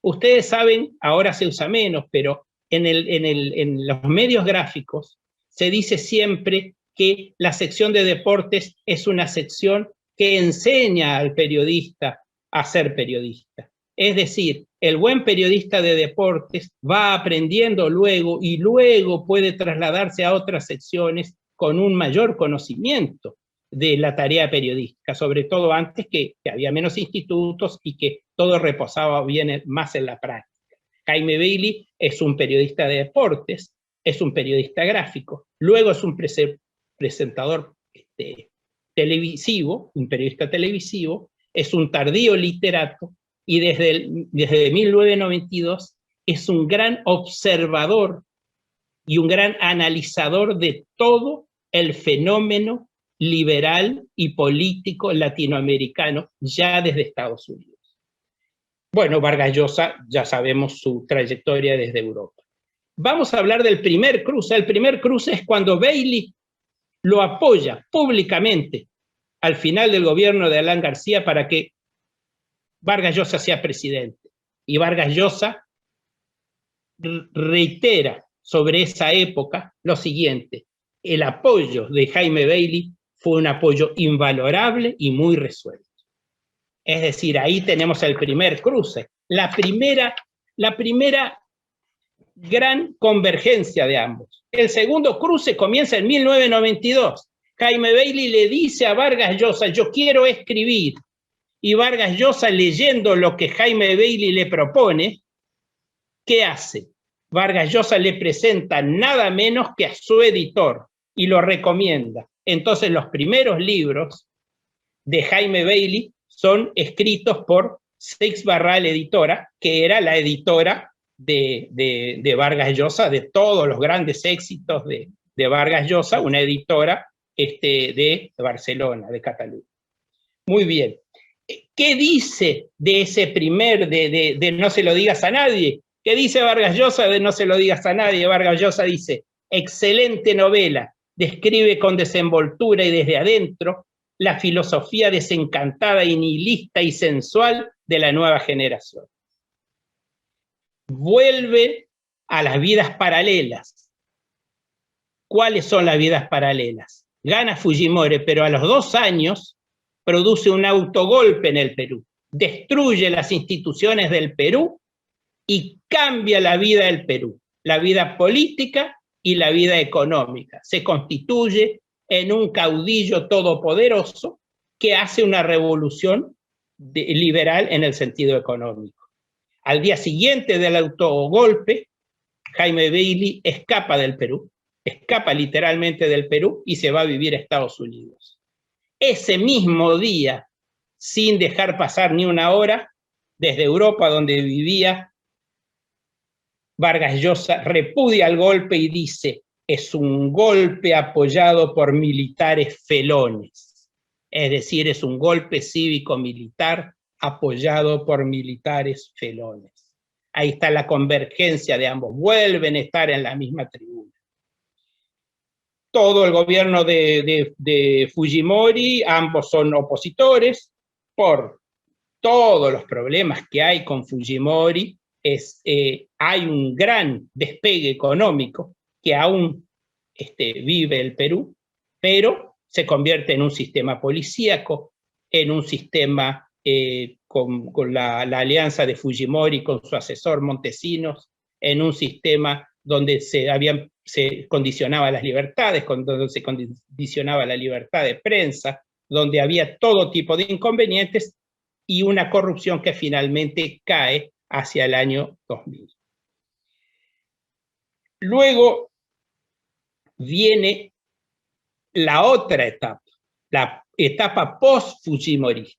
Speaker 4: Ustedes saben, ahora se usa menos, pero en los medios gráficos se dice siempre que la sección de deportes es una sección que enseña al periodista a ser periodista. Es decir, el buen periodista de deportes va aprendiendo luego y luego puede trasladarse a otras secciones con un mayor conocimiento de la tarea periodística, sobre todo antes que había menos institutos y que todo reposaba bien más en la práctica. Jaime Bailey es un periodista de deportes, es un periodista gráfico, luego es un presentador televisivo, un periodista televisivo, es un tardío literato, y desde 1992 es un gran observador y un gran analizador de todo el fenómeno liberal y político latinoamericano ya desde Estados Unidos. Bueno, Vargas Llosa, ya sabemos su trayectoria desde Europa. Vamos a hablar del primer cruce. El primer cruce es cuando Bailey lo apoya públicamente al final del gobierno de Alan García para que Vargas Llosa sea presidente. Y Vargas Llosa reitera sobre esa época lo siguiente: el apoyo de Jaime Bailey fue un apoyo invalorable y muy resuelto. Es decir, ahí tenemos el primer cruce, la primera gran convergencia de ambos. El segundo cruce comienza en 1992. Jaime Bailey le dice a Vargas Llosa: yo quiero escribir. Y Vargas Llosa, leyendo lo que Jaime Bailey le propone, ¿qué hace? Vargas Llosa le presenta nada menos que a su editor y lo recomienda. Entonces los primeros libros de Jaime Bailey son escritos por Seix Barral Editora, que era la editora de Vargas Llosa, de todos los grandes éxitos de Vargas Llosa, una editora de Barcelona, de Cataluña. Muy bien. ¿Qué dice de ese primer, de No se lo digas a nadie? ¿Qué dice Vargas Llosa de No se lo digas a nadie? Vargas Llosa dice: excelente novela, describe con desenvoltura y desde adentro la filosofía desencantada y nihilista y sensual de la nueva generación. Vuelve a las vidas paralelas, ¿Cuáles son las vidas paralelas? Gana Fujimori, pero a los 2 años produce un autogolpe en el Perú, destruye las instituciones del Perú y cambia la vida del Perú, la vida política y la vida económica. Se constituye en un caudillo todopoderoso que hace una revolución liberal en el sentido económico. Al día siguiente del autogolpe, Jaime Bailey escapa del Perú, escapa literalmente del Perú y se va a vivir a Estados Unidos. Ese mismo día, sin dejar pasar ni una hora, desde Europa, donde vivía, Vargas Llosa repudia el golpe y dice: es un golpe apoyado por militares felones. Es decir, es un golpe cívico-militar apoyado por militares felones. Ahí está la convergencia de ambos, vuelven a estar en la misma tribuna. Todo el gobierno de Fujimori, ambos son opositores, por todos los problemas que hay con Fujimori, hay un gran despegue económico que aún vive el Perú, pero se convierte en un sistema policíaco, en un sistema con la alianza de Fujimori con su asesor Montesinos, en un sistema donde se condicionaba las libertades, donde se condicionaba la libertad de prensa, donde había todo tipo de inconvenientes y una corrupción que finalmente cae hacia el año 2000. Luego viene la otra etapa, la etapa post-fujimorista.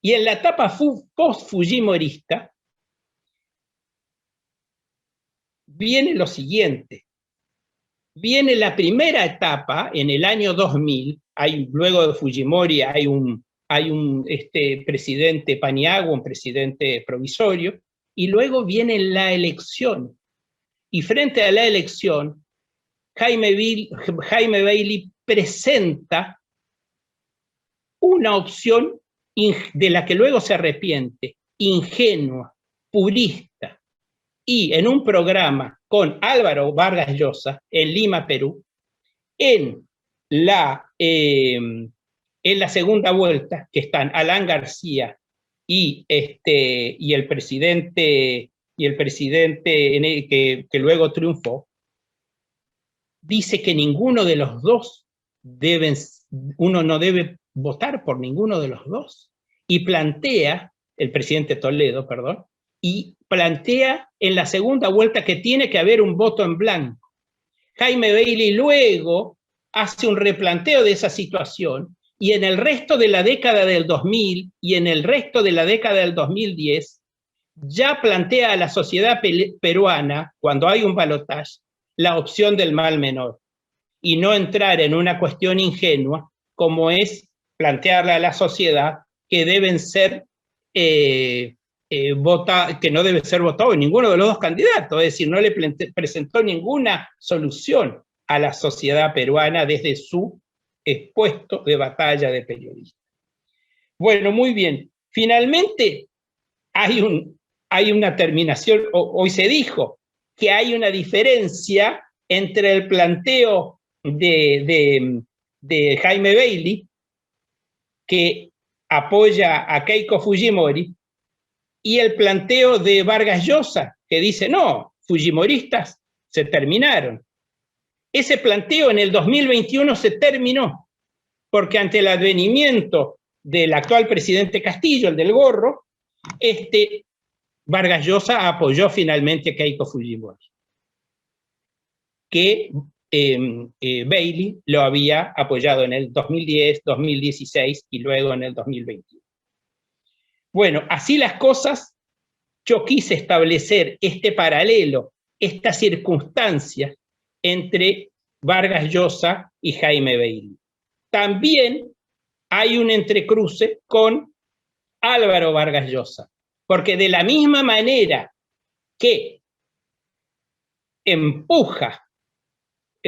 Speaker 4: Y en la etapa post-fujimorista viene lo siguiente. Viene la primera etapa en el año 2000, luego de Fujimori hay un presidente Paniagua, un presidente provisorio, y luego viene la elección. Y frente a la elección, Jaime Bailey presenta una opción de la que luego se arrepiente, ingenua, purista, y en un programa con Álvaro Vargas Llosa en Lima, Perú, en la segunda vuelta, que están Alan García y el presidente que luego triunfó, dice que ninguno de los dos uno no debe votar por ninguno de los dos. Y plantea, el presidente Toledo, perdón, y plantea en la segunda vuelta que tiene que haber un voto en blanco. Jaime Bailey luego hace un replanteo de esa situación y en el resto de la década del 2000 y en el resto de la década del 2010 ya plantea a la sociedad peruana, cuando hay un balotaje, la opción del mal menor y no entrar en una cuestión ingenua como es plantearle a la sociedad que deben ser que no debe ser votado ninguno de los dos candidatos, es decir, no le presentó ninguna solución a la sociedad peruana desde su puesto de batalla de periodista. Bueno, muy bien. Finalmente hay una terminación, hoy se dijo que hay una diferencia entre el planteo de Jaime Bailey, que apoya a Keiko Fujimori, y el planteo de Vargas Llosa, que dice, no, fujimoristas se terminaron. Ese planteo en el 2021 se terminó, porque ante el advenimiento del actual presidente Castillo, el del gorro, Vargas Llosa apoyó finalmente a Keiko Fujimori, que Bailey lo había apoyado en el 2010, 2016 y luego en el 2021. Bueno, así las cosas, yo quise establecer este paralelo, esta circunstancia entre Vargas Llosa y Jaime Bailey. También hay un entrecruce con Álvaro Vargas Llosa, porque de la misma manera que empuja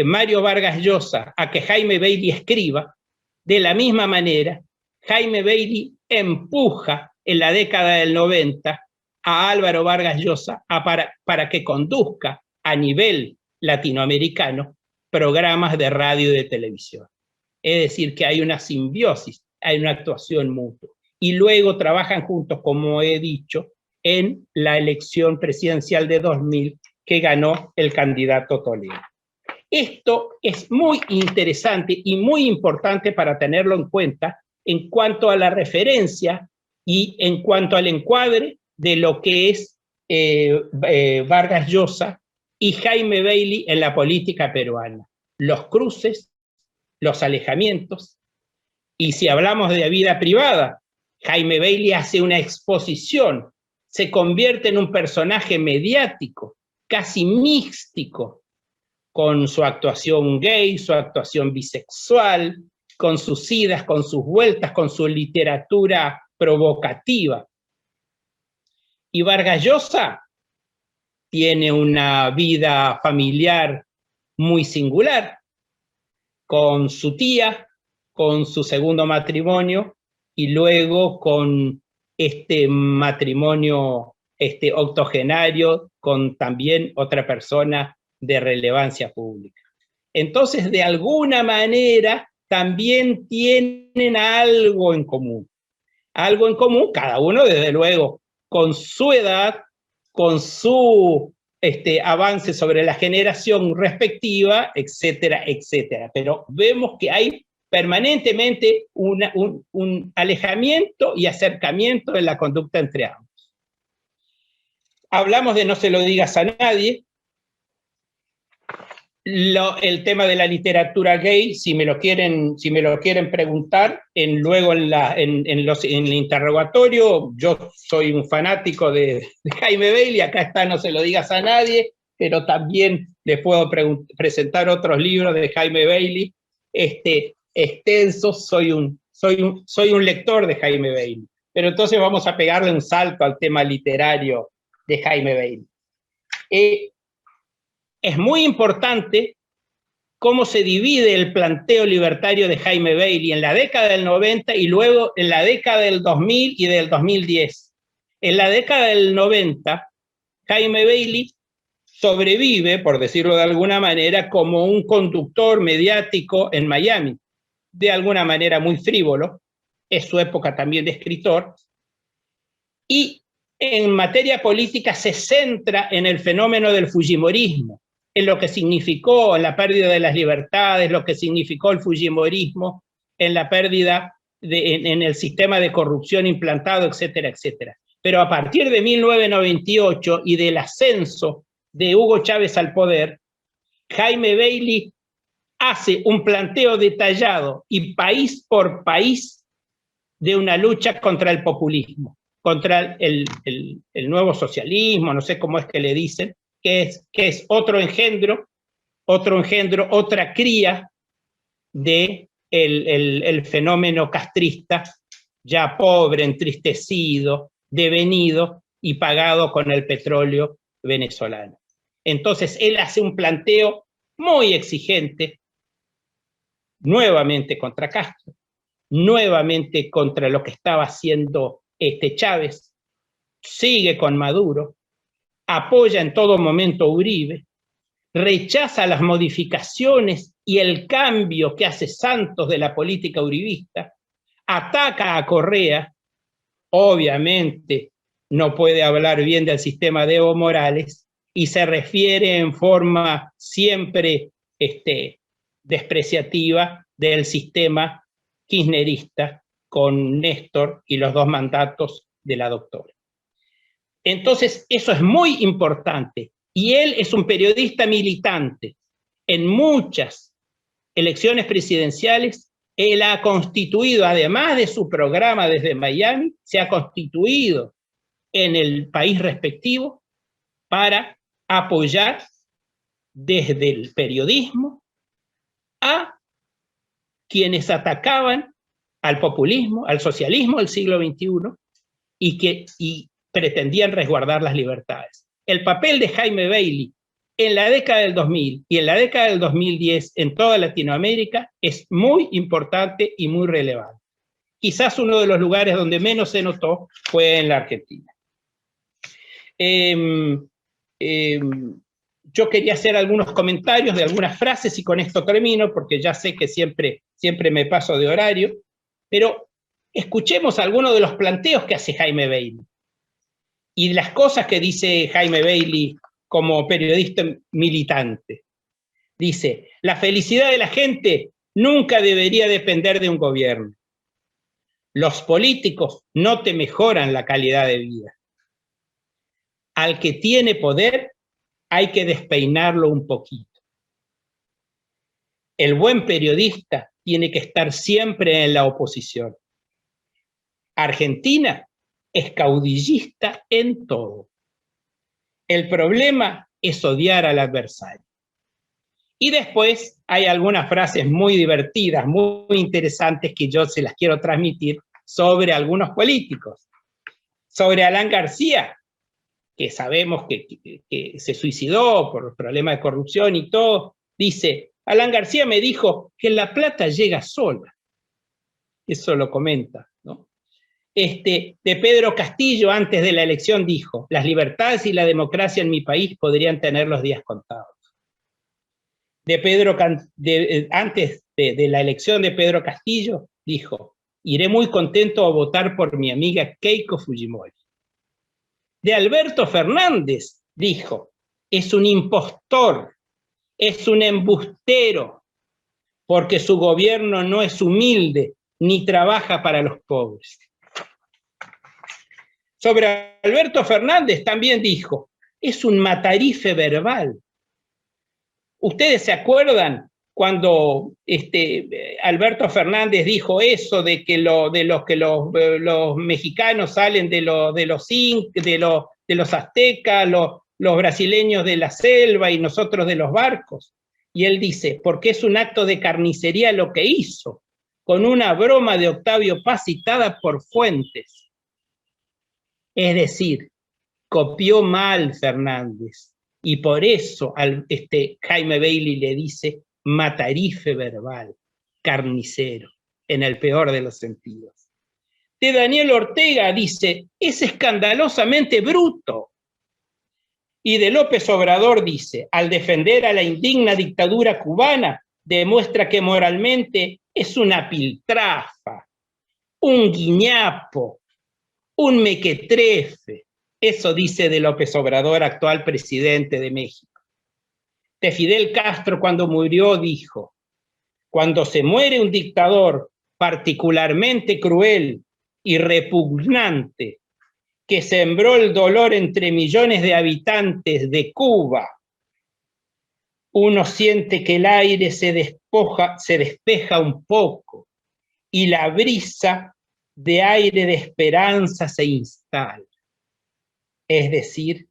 Speaker 4: Mario Vargas Llosa a que Jaime Bailey escriba, de la misma manera Jaime Bailey empuja en la década del 90 a Álvaro Vargas Llosa para que conduzca a nivel latinoamericano programas de radio y de televisión. Es decir, que hay una simbiosis, hay una actuación mutua. Y luego trabajan juntos, como he dicho, en la elección presidencial de 2000 que ganó el candidato Toledo. Esto es muy interesante y muy importante para tenerlo en cuenta en cuanto a la referencia y en cuanto al encuadre de lo que es Vargas Llosa y Jaime Bailey en la política peruana. Los cruces, los alejamientos, y si hablamos de vida privada, Jaime Bailey hace una exposición, se convierte en un personaje mediático, casi místico, con su actuación gay, su actuación bisexual, con sus idas, con sus vueltas, con su literatura provocativa. Y Vargas Llosa tiene una vida familiar muy singular, con su tía, con su segundo matrimonio, y luego con este matrimonio octogenario con también otra persona de relevancia pública. Entonces, de alguna manera, también tienen algo en común. Algo en común, cada uno, desde luego, con su edad, con su avance sobre la generación respectiva, etcétera, etcétera. Pero vemos que hay permanentemente un alejamiento y acercamiento en la conducta entre ambos. Hablamos de No se lo digas a nadie. El tema de la literatura gay, si me lo quieren preguntar, luego en el interrogatorio, yo soy un fanático de Jaime Bailey, acá está No se lo digas a nadie, pero también les puedo presentar otros libros de Jaime Bailey, extensos, soy un lector de Jaime Bailey. Pero entonces vamos a pegarle un salto al tema literario de Jaime Bailey. Es muy importante cómo se divide el planteo libertario de Jaime Bailey en la década del 90 y luego en la década del 2000 y del 2010. En la década del 90, Jaime Bailey sobrevive, por decirlo de alguna manera, como un conductor mediático en Miami, de alguna manera muy frívolo, es su época también de escritor, y en materia política se centra en el fenómeno del fujimorismo, en lo que significó la pérdida de las libertades, lo que significó el fujimorismo, en la pérdida, en el sistema de corrupción implantado, etcétera, etcétera. Pero a partir de 1998 y del ascenso de Hugo Chávez al poder, Jaime Bailey hace un planteo detallado y país por país de una lucha contra el populismo, contra el nuevo socialismo, no sé cómo es que le dicen, que es otra cría del fenómeno castrista, ya pobre, entristecido, devenido y pagado con el petróleo venezolano. Entonces él hace un planteo muy exigente, nuevamente contra Castro, nuevamente contra lo que estaba haciendo Chávez, sigue con Maduro, apoya en todo momento a Uribe, rechaza las modificaciones y el cambio que hace Santos de la política uribista, ataca a Correa, obviamente no puede hablar bien del sistema de Evo Morales y se refiere en forma siempre despreciativa del sistema kirchnerista con Néstor y los 2 mandatos de la doctora. Entonces, eso es muy importante. Y él es un periodista militante. En muchas elecciones presidenciales, él ha constituido, además de su programa desde Miami, se ha constituido en el país respectivo para apoyar desde el periodismo a quienes atacaban al populismo, al socialismo del siglo XXI y pretendían resguardar las libertades. El papel de Jaime Bailey en la década del 2000 y en la década del 2010 en toda Latinoamérica es muy importante y muy relevante. Quizás uno de los lugares donde menos se notó fue en la Argentina. yo quería hacer algunos comentarios de algunas frases y con esto termino, porque ya sé que siempre me paso de horario, pero escuchemos algunos de los planteos que hace Jaime Bailey y las cosas que dice Jaime Bailey como periodista militante. Dice, la felicidad de la gente nunca debería depender de un gobierno. Los políticos no te mejoran la calidad de vida. Al que tiene poder hay que despeinarlo un poquito. El buen periodista tiene que estar siempre en la oposición. Argentina es caudillista en todo. El problema es odiar al adversario. Y después hay algunas frases muy divertidas, muy interesantes que yo se las quiero transmitir sobre algunos políticos. Sobre Alan García, que sabemos que se suicidó por problemas de corrupción y todo, dice, Alan García me dijo que la plata llega sola. Eso lo comenta, ¿no? De Pedro Castillo, antes de la elección, dijo, las libertades y la democracia en mi país podrían tener los días contados. Antes de la elección de Pedro Castillo, dijo, iré muy contento a votar por mi amiga Keiko Fujimori. De Alberto Fernández, dijo, es un impostor, es un embustero, porque su gobierno no es humilde ni trabaja para los pobres. Sobre Alberto Fernández también dijo, es un matarife verbal. ¿Ustedes se acuerdan cuando Alberto Fernández dijo eso de que los mexicanos salen de los aztecas, los brasileños de la selva y nosotros de los barcos? Y él dice, porque es un acto de carnicería lo que hizo, con una broma de Octavio Paz citada por fuentes. Es decir, copió mal Fernández. Y por eso Jaime Bailey le dice matarife verbal, carnicero, en el peor de los sentidos. De Daniel Ortega dice, es escandalosamente bruto. Y de López Obrador dice, al defender a la indigna dictadura cubana, demuestra que moralmente es una piltrafa, un guiñapo, un mequetrefe. Eso dice de López Obrador, actual presidente de México. De Fidel Castro, cuando murió, dijo, cuando se muere un dictador particularmente cruel y repugnante, que sembró el dolor entre millones de habitantes de Cuba, uno siente que el aire se despeja un poco y la brisa de aire de esperanza se instala. Es decir,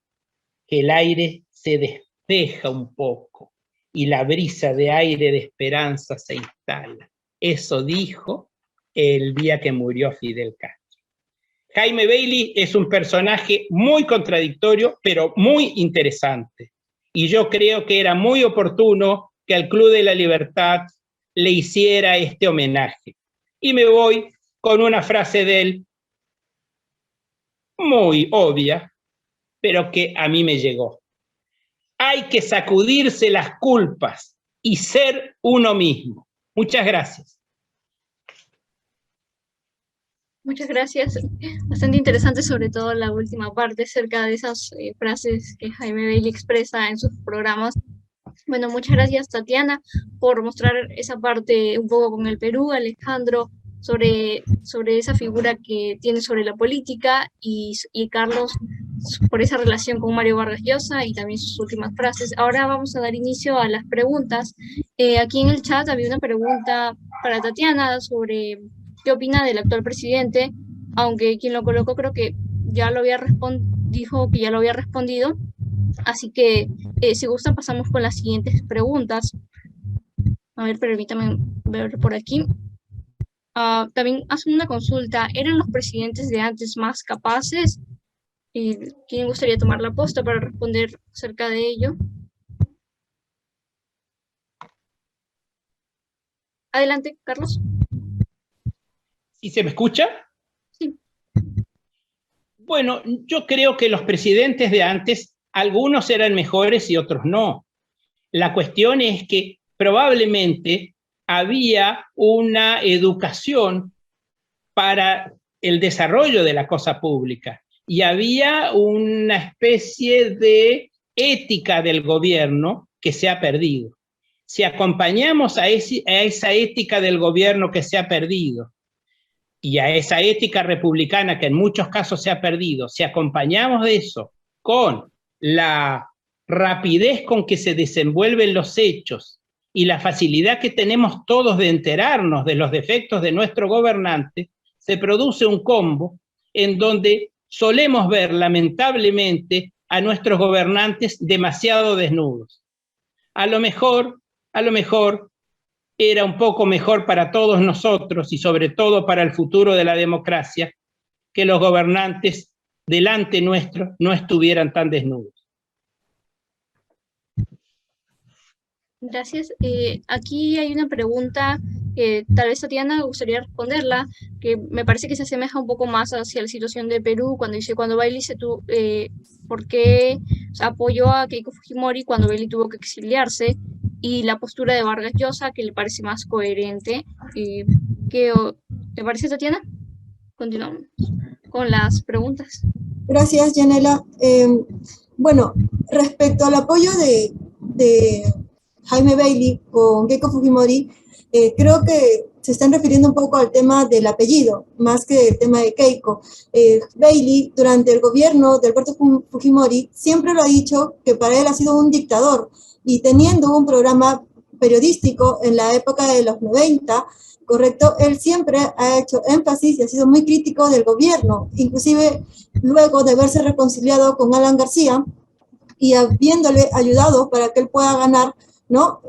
Speaker 4: que el aire se despeja un poco y la brisa de aire de esperanza se instala. Eso dijo el día que murió Fidel Castro. Jaime Bailey es un personaje muy contradictorio, pero muy interesante. Y yo creo que era muy oportuno que al Club de la Libertad le hiciera este homenaje. Y me voy con una frase de él muy obvia, pero que a mí me llegó. Hay que sacudirse las culpas y ser uno mismo. Muchas gracias.
Speaker 1: Muchas gracias. Bastante interesante, sobre todo la última parte, acerca de esas frases que Jaime Bailey expresa en sus programas. Bueno, muchas gracias, Tatiana, por mostrar esa parte un poco con el Perú, Alejandro, sobre esa figura que tiene sobre la política, y Carlos, por esa relación con Mario Vargas Llosa y también sus últimas frases. Ahora vamos a dar inicio a las preguntas. Aquí en el chat había una pregunta para Tatiana sobre qué opina del actual presidente, aunque quien lo colocó creo que ya lo había dijo que ya lo había respondido. Así que, si gustan, pasamos con las siguientes preguntas. A ver, permítame ver por aquí. También hacen una consulta. ¿Eran los presidentes de antes más capaces? ¿Quién gustaría tomar la posta para responder acerca de ello? Adelante, Carlos.
Speaker 4: ¿Y se me escucha?
Speaker 1: Sí.
Speaker 4: Bueno, yo creo que los presidentes de antes Algunos eran mejores y otros no. La cuestión es que probablemente había una educación para el desarrollo de la cosa pública y había una especie de ética del gobierno que se ha perdido. Si acompañamos a esa ética del gobierno que se ha perdido y a esa ética republicana que en muchos casos se ha perdido, si acompañamos de eso con la rapidez con que se desenvuelven los hechos y la facilidad que tenemos todos de enterarnos de los defectos de nuestro gobernante, se produce un combo en donde solemos ver lamentablemente a nuestros gobernantes demasiado desnudos. A lo mejor era un poco mejor para todos nosotros y sobre todo para el futuro de la democracia que los gobernantes delante nuestro no estuvieran tan desnudos.
Speaker 1: Gracias. Aquí hay una pregunta que tal vez Tatiana me gustaría responderla, que me parece que se asemeja un poco más hacia la situación de Perú, cuando dice, cuando Bailey ¿por qué apoyó a Keiko Fujimori cuando Bailey tuvo que exiliarse? Y la postura de Vargas Llosa, que le parece más coherente. ¿Te parece, Tatiana? Continuamos con las preguntas.
Speaker 2: Gracias, Yanela. Bueno, respecto al apoyo de Jaime Bailey con Keiko Fujimori, creo que se están refiriendo un poco al tema del apellido, más que el tema de Keiko. Bailey, durante el gobierno de Alberto Fujimori, siempre lo ha dicho que para él ha sido un dictador, y teniendo un programa periodístico en la época de los 90, correcto, él siempre ha hecho énfasis y ha sido muy crítico del gobierno, inclusive luego de haberse reconciliado con Alan García y habiéndole ayudado para que él pueda ganar, ¿no?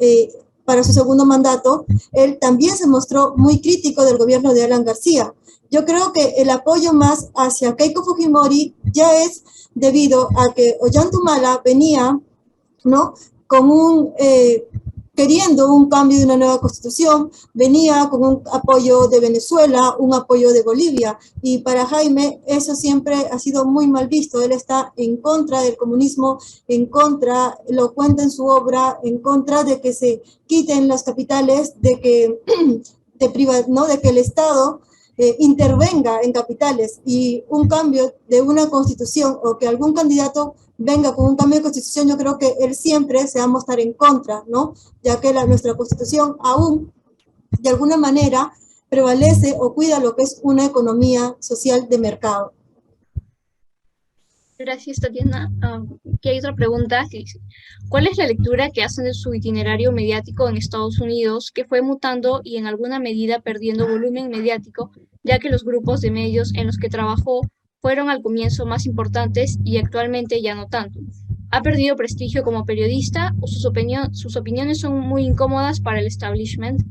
Speaker 2: Para su segundo mandato, él también se mostró muy crítico del gobierno de Alan García. Yo creo que el apoyo más hacia Keiko Fujimori ya es debido a que Ollanta venía, ¿no?, con queriendo un cambio de una nueva constitución, venía con un apoyo de Venezuela, un apoyo de Bolivia, y para Jaime eso siempre ha sido muy mal visto. Él está en contra del comunismo, en contra, lo cuenta en su obra, en contra de que se quiten las capitales, de que el Estado intervenga en capitales, y un cambio de una constitución o que algún candidato venga con un cambio de constitución, yo creo que él siempre se va a mostrar en contra, ¿no? Ya que nuestra constitución aún, de alguna manera, prevalece o cuida lo que es una economía social de mercado.
Speaker 1: Gracias, Tatiana. Aquí hay otra pregunta que dice, ¿cuál es la lectura que hacen de su itinerario mediático en Estados Unidos, que fue mutando y en alguna medida perdiendo volumen mediático, ya que los grupos de medios en los que trabajó fueron al comienzo más importantes y actualmente ya no tanto? ¿Ha perdido prestigio como periodista o sus opiniones son muy incómodas para el establishment?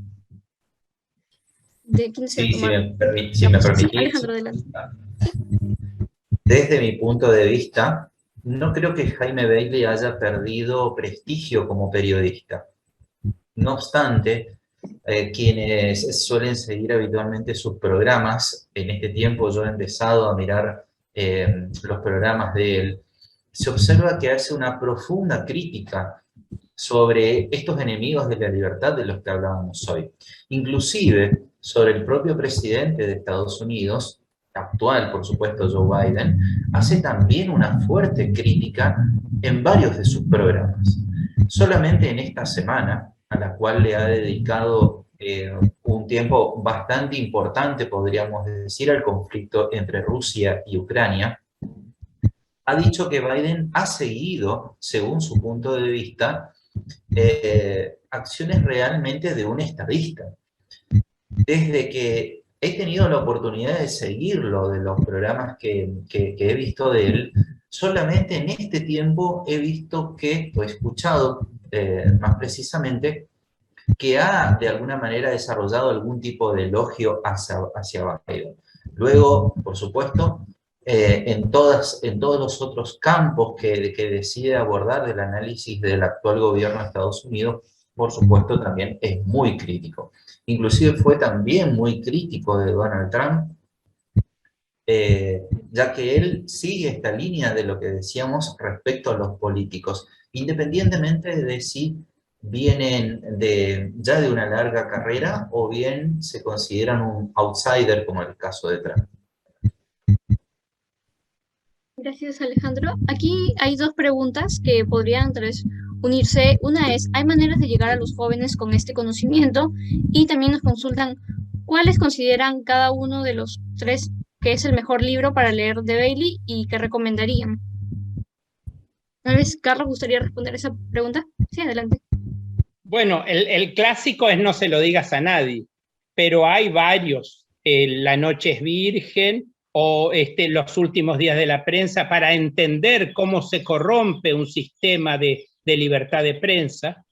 Speaker 1: ¿De quién se
Speaker 3: si me permitís,
Speaker 1: Alejandro, adelante.
Speaker 3: Desde mi punto de vista, no creo que Jaime Bailey haya perdido prestigio como periodista. No obstante, quienes suelen seguir habitualmente sus programas, en este tiempo yo he empezado a mirar los programas de él, se observa que hace una profunda crítica sobre estos enemigos de la libertad de los que hablábamos hoy. Inclusive sobre el propio presidente de Estados Unidos, actual, por supuesto, Joe Biden, hace también una fuerte crítica en varios de sus programas. Solamente en esta semana, a la cual le ha dedicado un tiempo bastante importante, podríamos decir, al conflicto entre Rusia y Ucrania, ha dicho que Biden ha seguido, según su punto de vista, acciones realmente de un estadista. Desde que he tenido la oportunidad de seguirlo, de los programas que he visto de él, solamente en este tiempo he visto que, o he escuchado más precisamente, que ha de alguna manera desarrollado algún tipo de elogio hacia Biden. Luego, por supuesto, en todos los otros campos que decide abordar del análisis del actual gobierno de Estados Unidos, por supuesto también es muy crítico. Inclusive fue también muy crítico de Donald Trump ya que él sigue esta línea de lo que decíamos respecto a los políticos, independientemente de si vienen ya de una larga carrera o bien se consideran un outsider, como el caso de Trump.
Speaker 1: Gracias, Alejandro. Aquí hay dos preguntas que podrían tal vez unirse. Una es, ¿hay maneras de llegar a los jóvenes con este conocimiento? Y también nos consultan, ¿cuáles consideran cada uno de los tres que es el mejor libro para leer de Bailey y qué recomendarían? Tal vez Carlos gustaría responder esa pregunta. Sí, adelante.
Speaker 4: Bueno, el clásico es No se lo digas a nadie, pero hay varios. La noche es virgen, o Los últimos días de la prensa, para entender cómo se corrompe un sistema de libertad de prensa.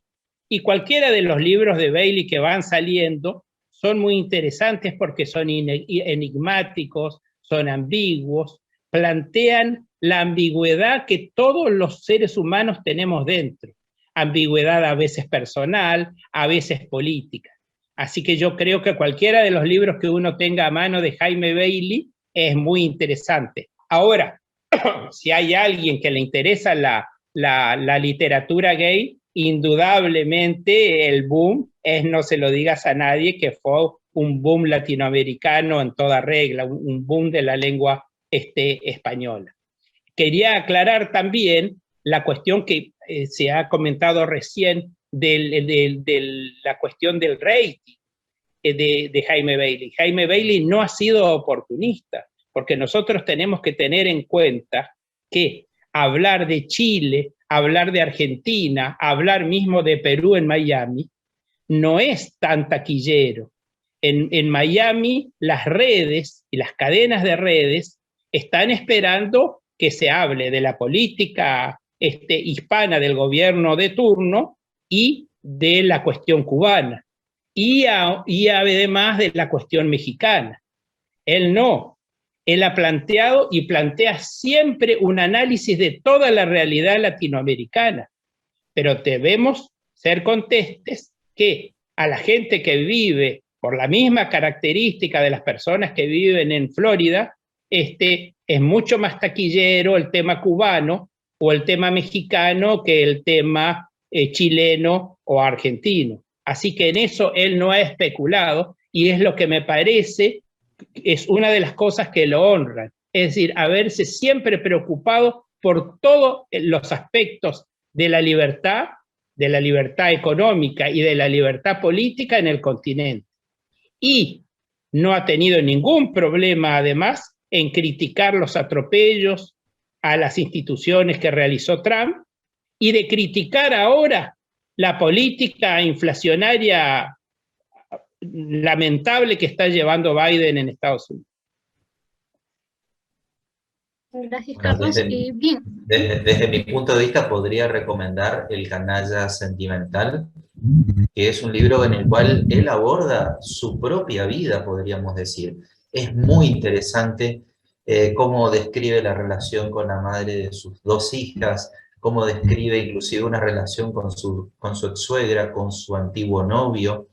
Speaker 4: Y cualquiera de los libros de Bailey que van saliendo son muy interesantes porque son enigmáticos, son ambiguos, plantean la ambigüedad que todos los seres humanos tenemos dentro. Ambigüedad a veces personal, a veces política. Así que yo creo que cualquiera de los libros que uno tenga a mano de Jaime Bailey es muy interesante. Ahora, si hay alguien que le interesa la literatura gay, indudablemente el boom es No se lo digas a nadie, que fue un boom latinoamericano en toda regla, un boom de la lengua española. Quería aclarar también la cuestión que se ha comentado recién de la cuestión del rating de Jaime Bailey. Jaime Bailey no ha sido oportunista, porque nosotros tenemos que tener en cuenta que hablar de Chile, hablar de Argentina, hablar mismo de Perú en Miami, no es tan taquillero. En Miami las redes y las cadenas de redes están esperando que se hable de la política hispana del gobierno de turno y de la cuestión cubana, y además de la cuestión mexicana. Él no. Él ha planteado y plantea siempre un análisis de toda la realidad latinoamericana, pero debemos ser conscientes que a la gente que vive, por la misma característica de las personas que viven en Florida, es mucho más taquillero el tema cubano o el tema mexicano que el tema chileno o argentino. Así que en eso él no ha especulado, y es lo que me parece es una de las cosas que lo honran. Es decir, haberse siempre preocupado por todos los aspectos de la libertad económica y de la libertad política en el continente. Y no ha tenido ningún problema, además, en criticar los atropellos a las instituciones que realizó Trump y de criticar ahora la política inflacionaria lamentable que está llevando Biden en Estados Unidos.
Speaker 1: Gracias,
Speaker 3: Bueno,
Speaker 1: Carlos. Bien.
Speaker 3: Desde mi punto de vista podría recomendar El canalla sentimental, que es un libro en el cual él aborda su propia vida, podríamos decir. Es muy interesante cómo describe la relación con la madre de sus dos hijas, cómo describe inclusive una relación con su ex-suegra, con su antiguo novio,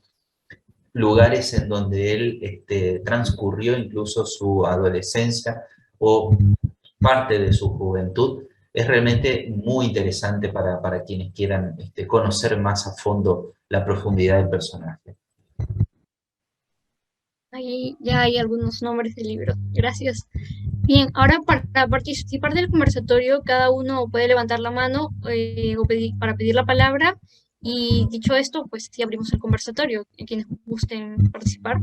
Speaker 3: lugares en donde él transcurrió incluso su adolescencia o parte de su juventud. Es realmente muy interesante para quienes quieran conocer más a fondo la profundidad del personaje.
Speaker 1: Ahí ya hay algunos nombres del libro. Gracias. Bien, ahora para participar del conversatorio, cada uno puede levantar la mano para pedir la palabra. Y dicho esto, pues sí abrimos el conversatorio. Quienes gusten participar.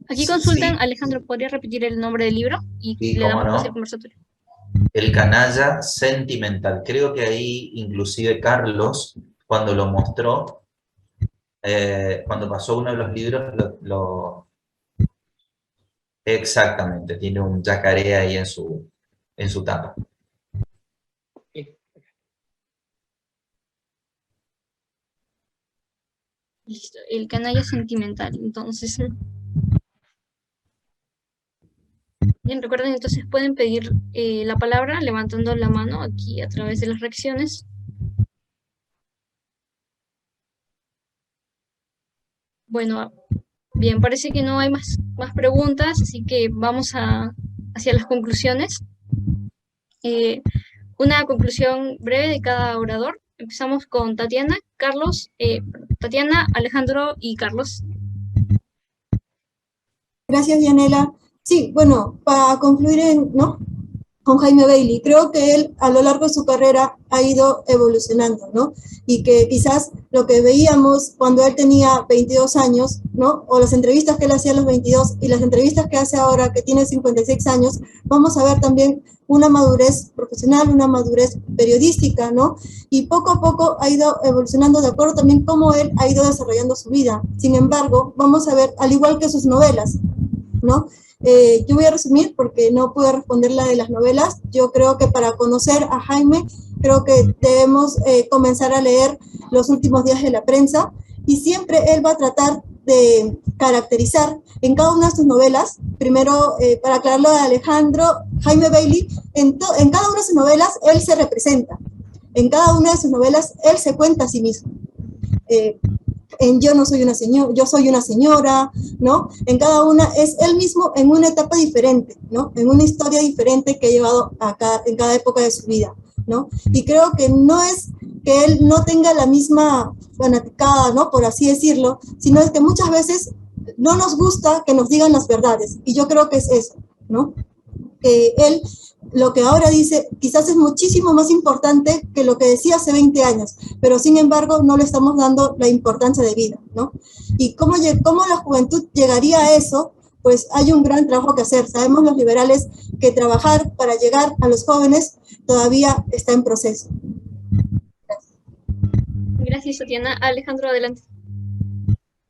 Speaker 1: Aquí consultan,
Speaker 3: Sí.
Speaker 1: Alejandro, ¿podría repetir el nombre del libro? Y le damos paso al conversatorio.
Speaker 3: El canalla sentimental. Creo que ahí inclusive Carlos, cuando lo mostró, cuando pasó uno de los libros, exactamente, tiene un yacaré ahí en su tapa.
Speaker 1: Listo, El canalla sentimental. Entonces, bien, recuerden, entonces pueden pedir la palabra levantando la mano aquí a través de las reacciones. Bueno, Bien, parece que no hay más preguntas, así que vamos hacia las conclusiones. Una conclusión breve de cada orador. Empezamos con Tatiana, Tatiana, Alejandro y Carlos.
Speaker 2: Gracias, Yanela. Sí, bueno, para concluir, ¿no?, con Jaime Bailey, creo que él a lo largo de su carrera ha ido evolucionando, ¿no? Y que quizás lo que veíamos cuando él tenía 22 años, ¿no?, o las entrevistas que él hacía a los 22 y las entrevistas que hace ahora que tiene 56 años, vamos a ver también una madurez profesional, una madurez periodística, ¿no? Y poco a poco ha ido evolucionando de acuerdo también cómo él ha ido desarrollando su vida. Sin embargo, vamos a ver, al igual que sus novelas, ¿no? Yo voy a resumir porque no puedo responder la de las novelas. Yo creo que para conocer a Jaime, creo que debemos comenzar a leer Los últimos días de la prensa, y siempre él va a tratar de caracterizar en cada una de sus novelas, primero para aclararlo de Alejandro, Jaime Bailey, en cada una de sus novelas él se representa, en cada una de sus novelas él se cuenta a sí mismo. En Yo no soy una señora, Yo soy una señora, ¿no? En cada una es él mismo en una etapa diferente, ¿no? En una historia diferente que ha llevado en cada época de su vida, ¿no? Y creo que no es que él no tenga la misma fanaticada, ¿no?, por así decirlo, sino es que muchas veces no nos gusta que nos digan las verdades, y yo creo que es eso, ¿no? Que él, lo que ahora dice, quizás es muchísimo más importante que lo que decía hace 20 años, pero sin embargo no le estamos dando la importancia de vida, ¿no? Y cómo la juventud llegaría a eso, pues hay un gran trabajo que hacer. Sabemos los liberales que trabajar para llegar a los jóvenes todavía está en proceso.
Speaker 1: Gracias, Tatiana. Alejandro, adelante.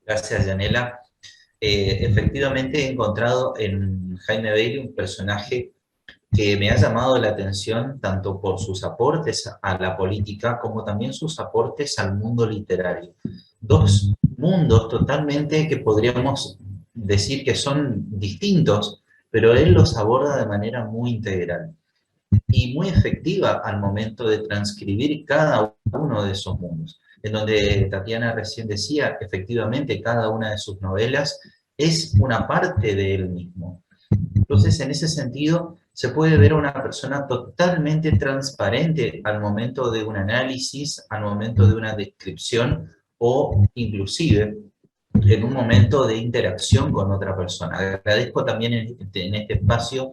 Speaker 3: Gracias, Yanela. Efectivamente he encontrado en Jaime Bailey un personaje que me ha llamado la atención tanto por sus aportes a la política como también sus aportes al mundo literario. Dos mundos totalmente que podríamos decir que son distintos, pero él los aborda de manera muy integral y muy efectiva al momento de transcribir cada uno de esos mundos. En donde Tatiana recién decía, efectivamente cada una de sus novelas es una parte de él mismo. Entonces, en ese sentido, se puede ver a una persona totalmente transparente al momento de un análisis, al momento de una descripción o inclusive en un momento de interacción con otra persona. Agradezco también en este espacio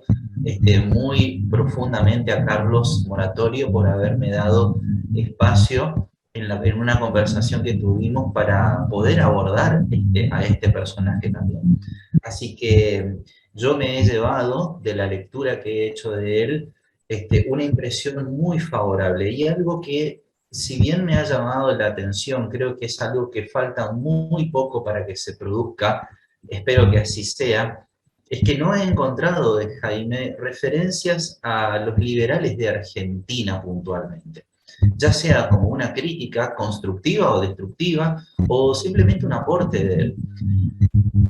Speaker 3: muy profundamente a Carlos Moratorio por haberme dado espacio en una conversación que tuvimos para poder abordar a este personaje también. Así que yo me he llevado de la lectura que he hecho de él una impresión muy favorable y algo que, si bien me ha llamado la atención, creo que es algo que falta muy poco para que se produzca, espero que así sea, es que no he encontrado de Jaime referencias a los liberales de Argentina puntualmente, ya sea como una crítica constructiva o destructiva, o simplemente un aporte de él.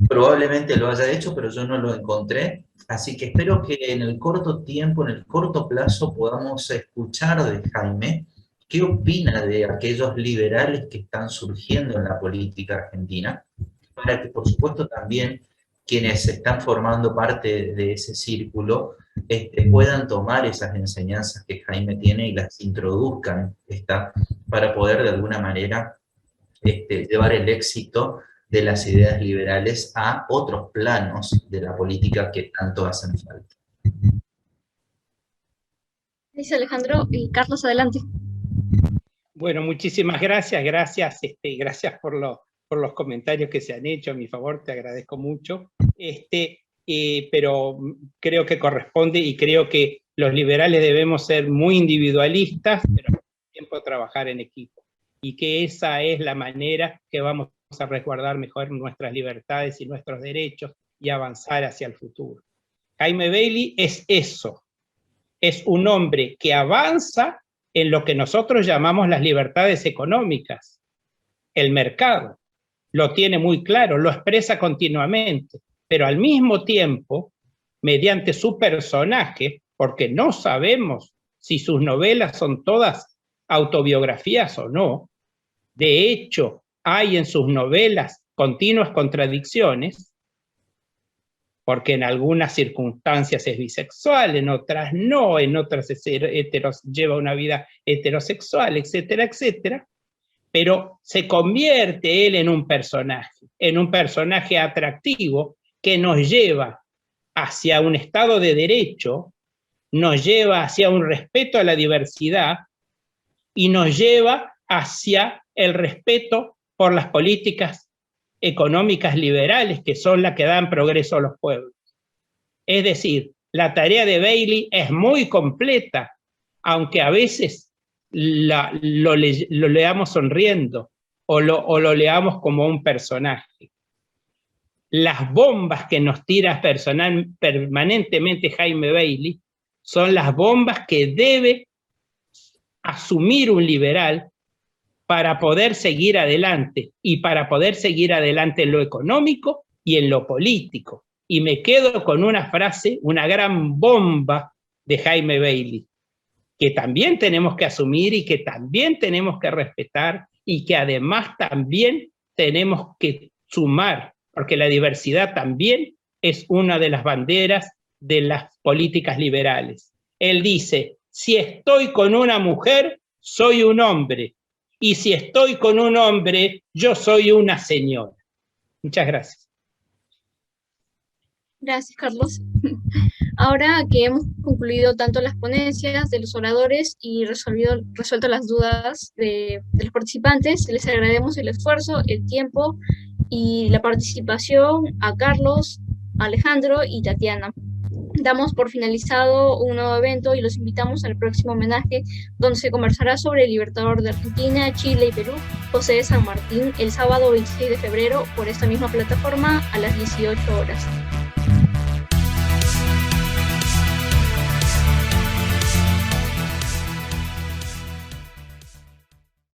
Speaker 3: Probablemente lo haya hecho, pero yo no lo encontré, así que espero que en el corto tiempo, en el corto plazo, podamos escuchar de Jaime qué opina de aquellos liberales que están surgiendo en la política argentina, para que por supuesto también quienes están formando parte de ese círculo puedan tomar esas enseñanzas que Jaime tiene y las introduzcan para poder de alguna manera llevar el éxito de las ideas liberales a otros planos de la política que tanto hacen falta.
Speaker 1: Dice Alejandro y Carlos, adelante.
Speaker 4: Bueno, muchísimas gracias, gracias por los comentarios que se han hecho a mi favor, te agradezco mucho, pero creo que corresponde y creo que los liberales debemos ser muy individualistas, pero al mismo tiempo trabajar en equipo, y que esa es la manera que vamos a resguardar mejor nuestras libertades y nuestros derechos y avanzar hacia el futuro. Jaime Bailey es eso, es un hombre que avanza en lo que nosotros llamamos las libertades económicas. El mercado lo tiene muy claro, lo expresa continuamente, pero al mismo tiempo, mediante su personaje, porque no sabemos si sus novelas son todas autobiografías o no, de hecho, hay en sus novelas continuas contradicciones, porque en algunas circunstancias es bisexual, en otras no, en otras lleva una vida heterosexual, etcétera, etcétera, pero se convierte él en un personaje atractivo que nos lleva hacia un Estado de Derecho, nos lleva hacia un respeto a la diversidad y nos lleva hacia el respeto por las políticas económicas liberales que son las que dan progreso a los pueblos. Es decir, la tarea de Bailey es muy completa, aunque a veces lo leamos sonriendo o lo leamos como un personaje. Las bombas que nos tira permanentemente Jaime Bailey son las bombas que debe asumir un liberal para poder seguir adelante, y para poder seguir adelante en lo económico y en lo político. Y me quedo con una frase, una gran bomba de Jaime Bailey, que también tenemos que asumir y que también tenemos que respetar y que además también tenemos que sumar, porque la diversidad también es una de las banderas de las políticas liberales. Él dice, si estoy con una mujer, soy un hombre, y si estoy con un hombre, yo soy una señora. Muchas gracias.
Speaker 1: Gracias, Carlos. Ahora que hemos concluido tanto las ponencias de los oradores y resuelto las dudas de los participantes, les agradecemos el esfuerzo, el tiempo y la participación a Carlos, Alejandro y Tatiana. Damos por finalizado un nuevo evento y los invitamos al próximo homenaje, donde se conversará sobre el libertador de Argentina, Chile y Perú, José de San Martín, el sábado 26 de febrero por esta misma plataforma a las 18 horas.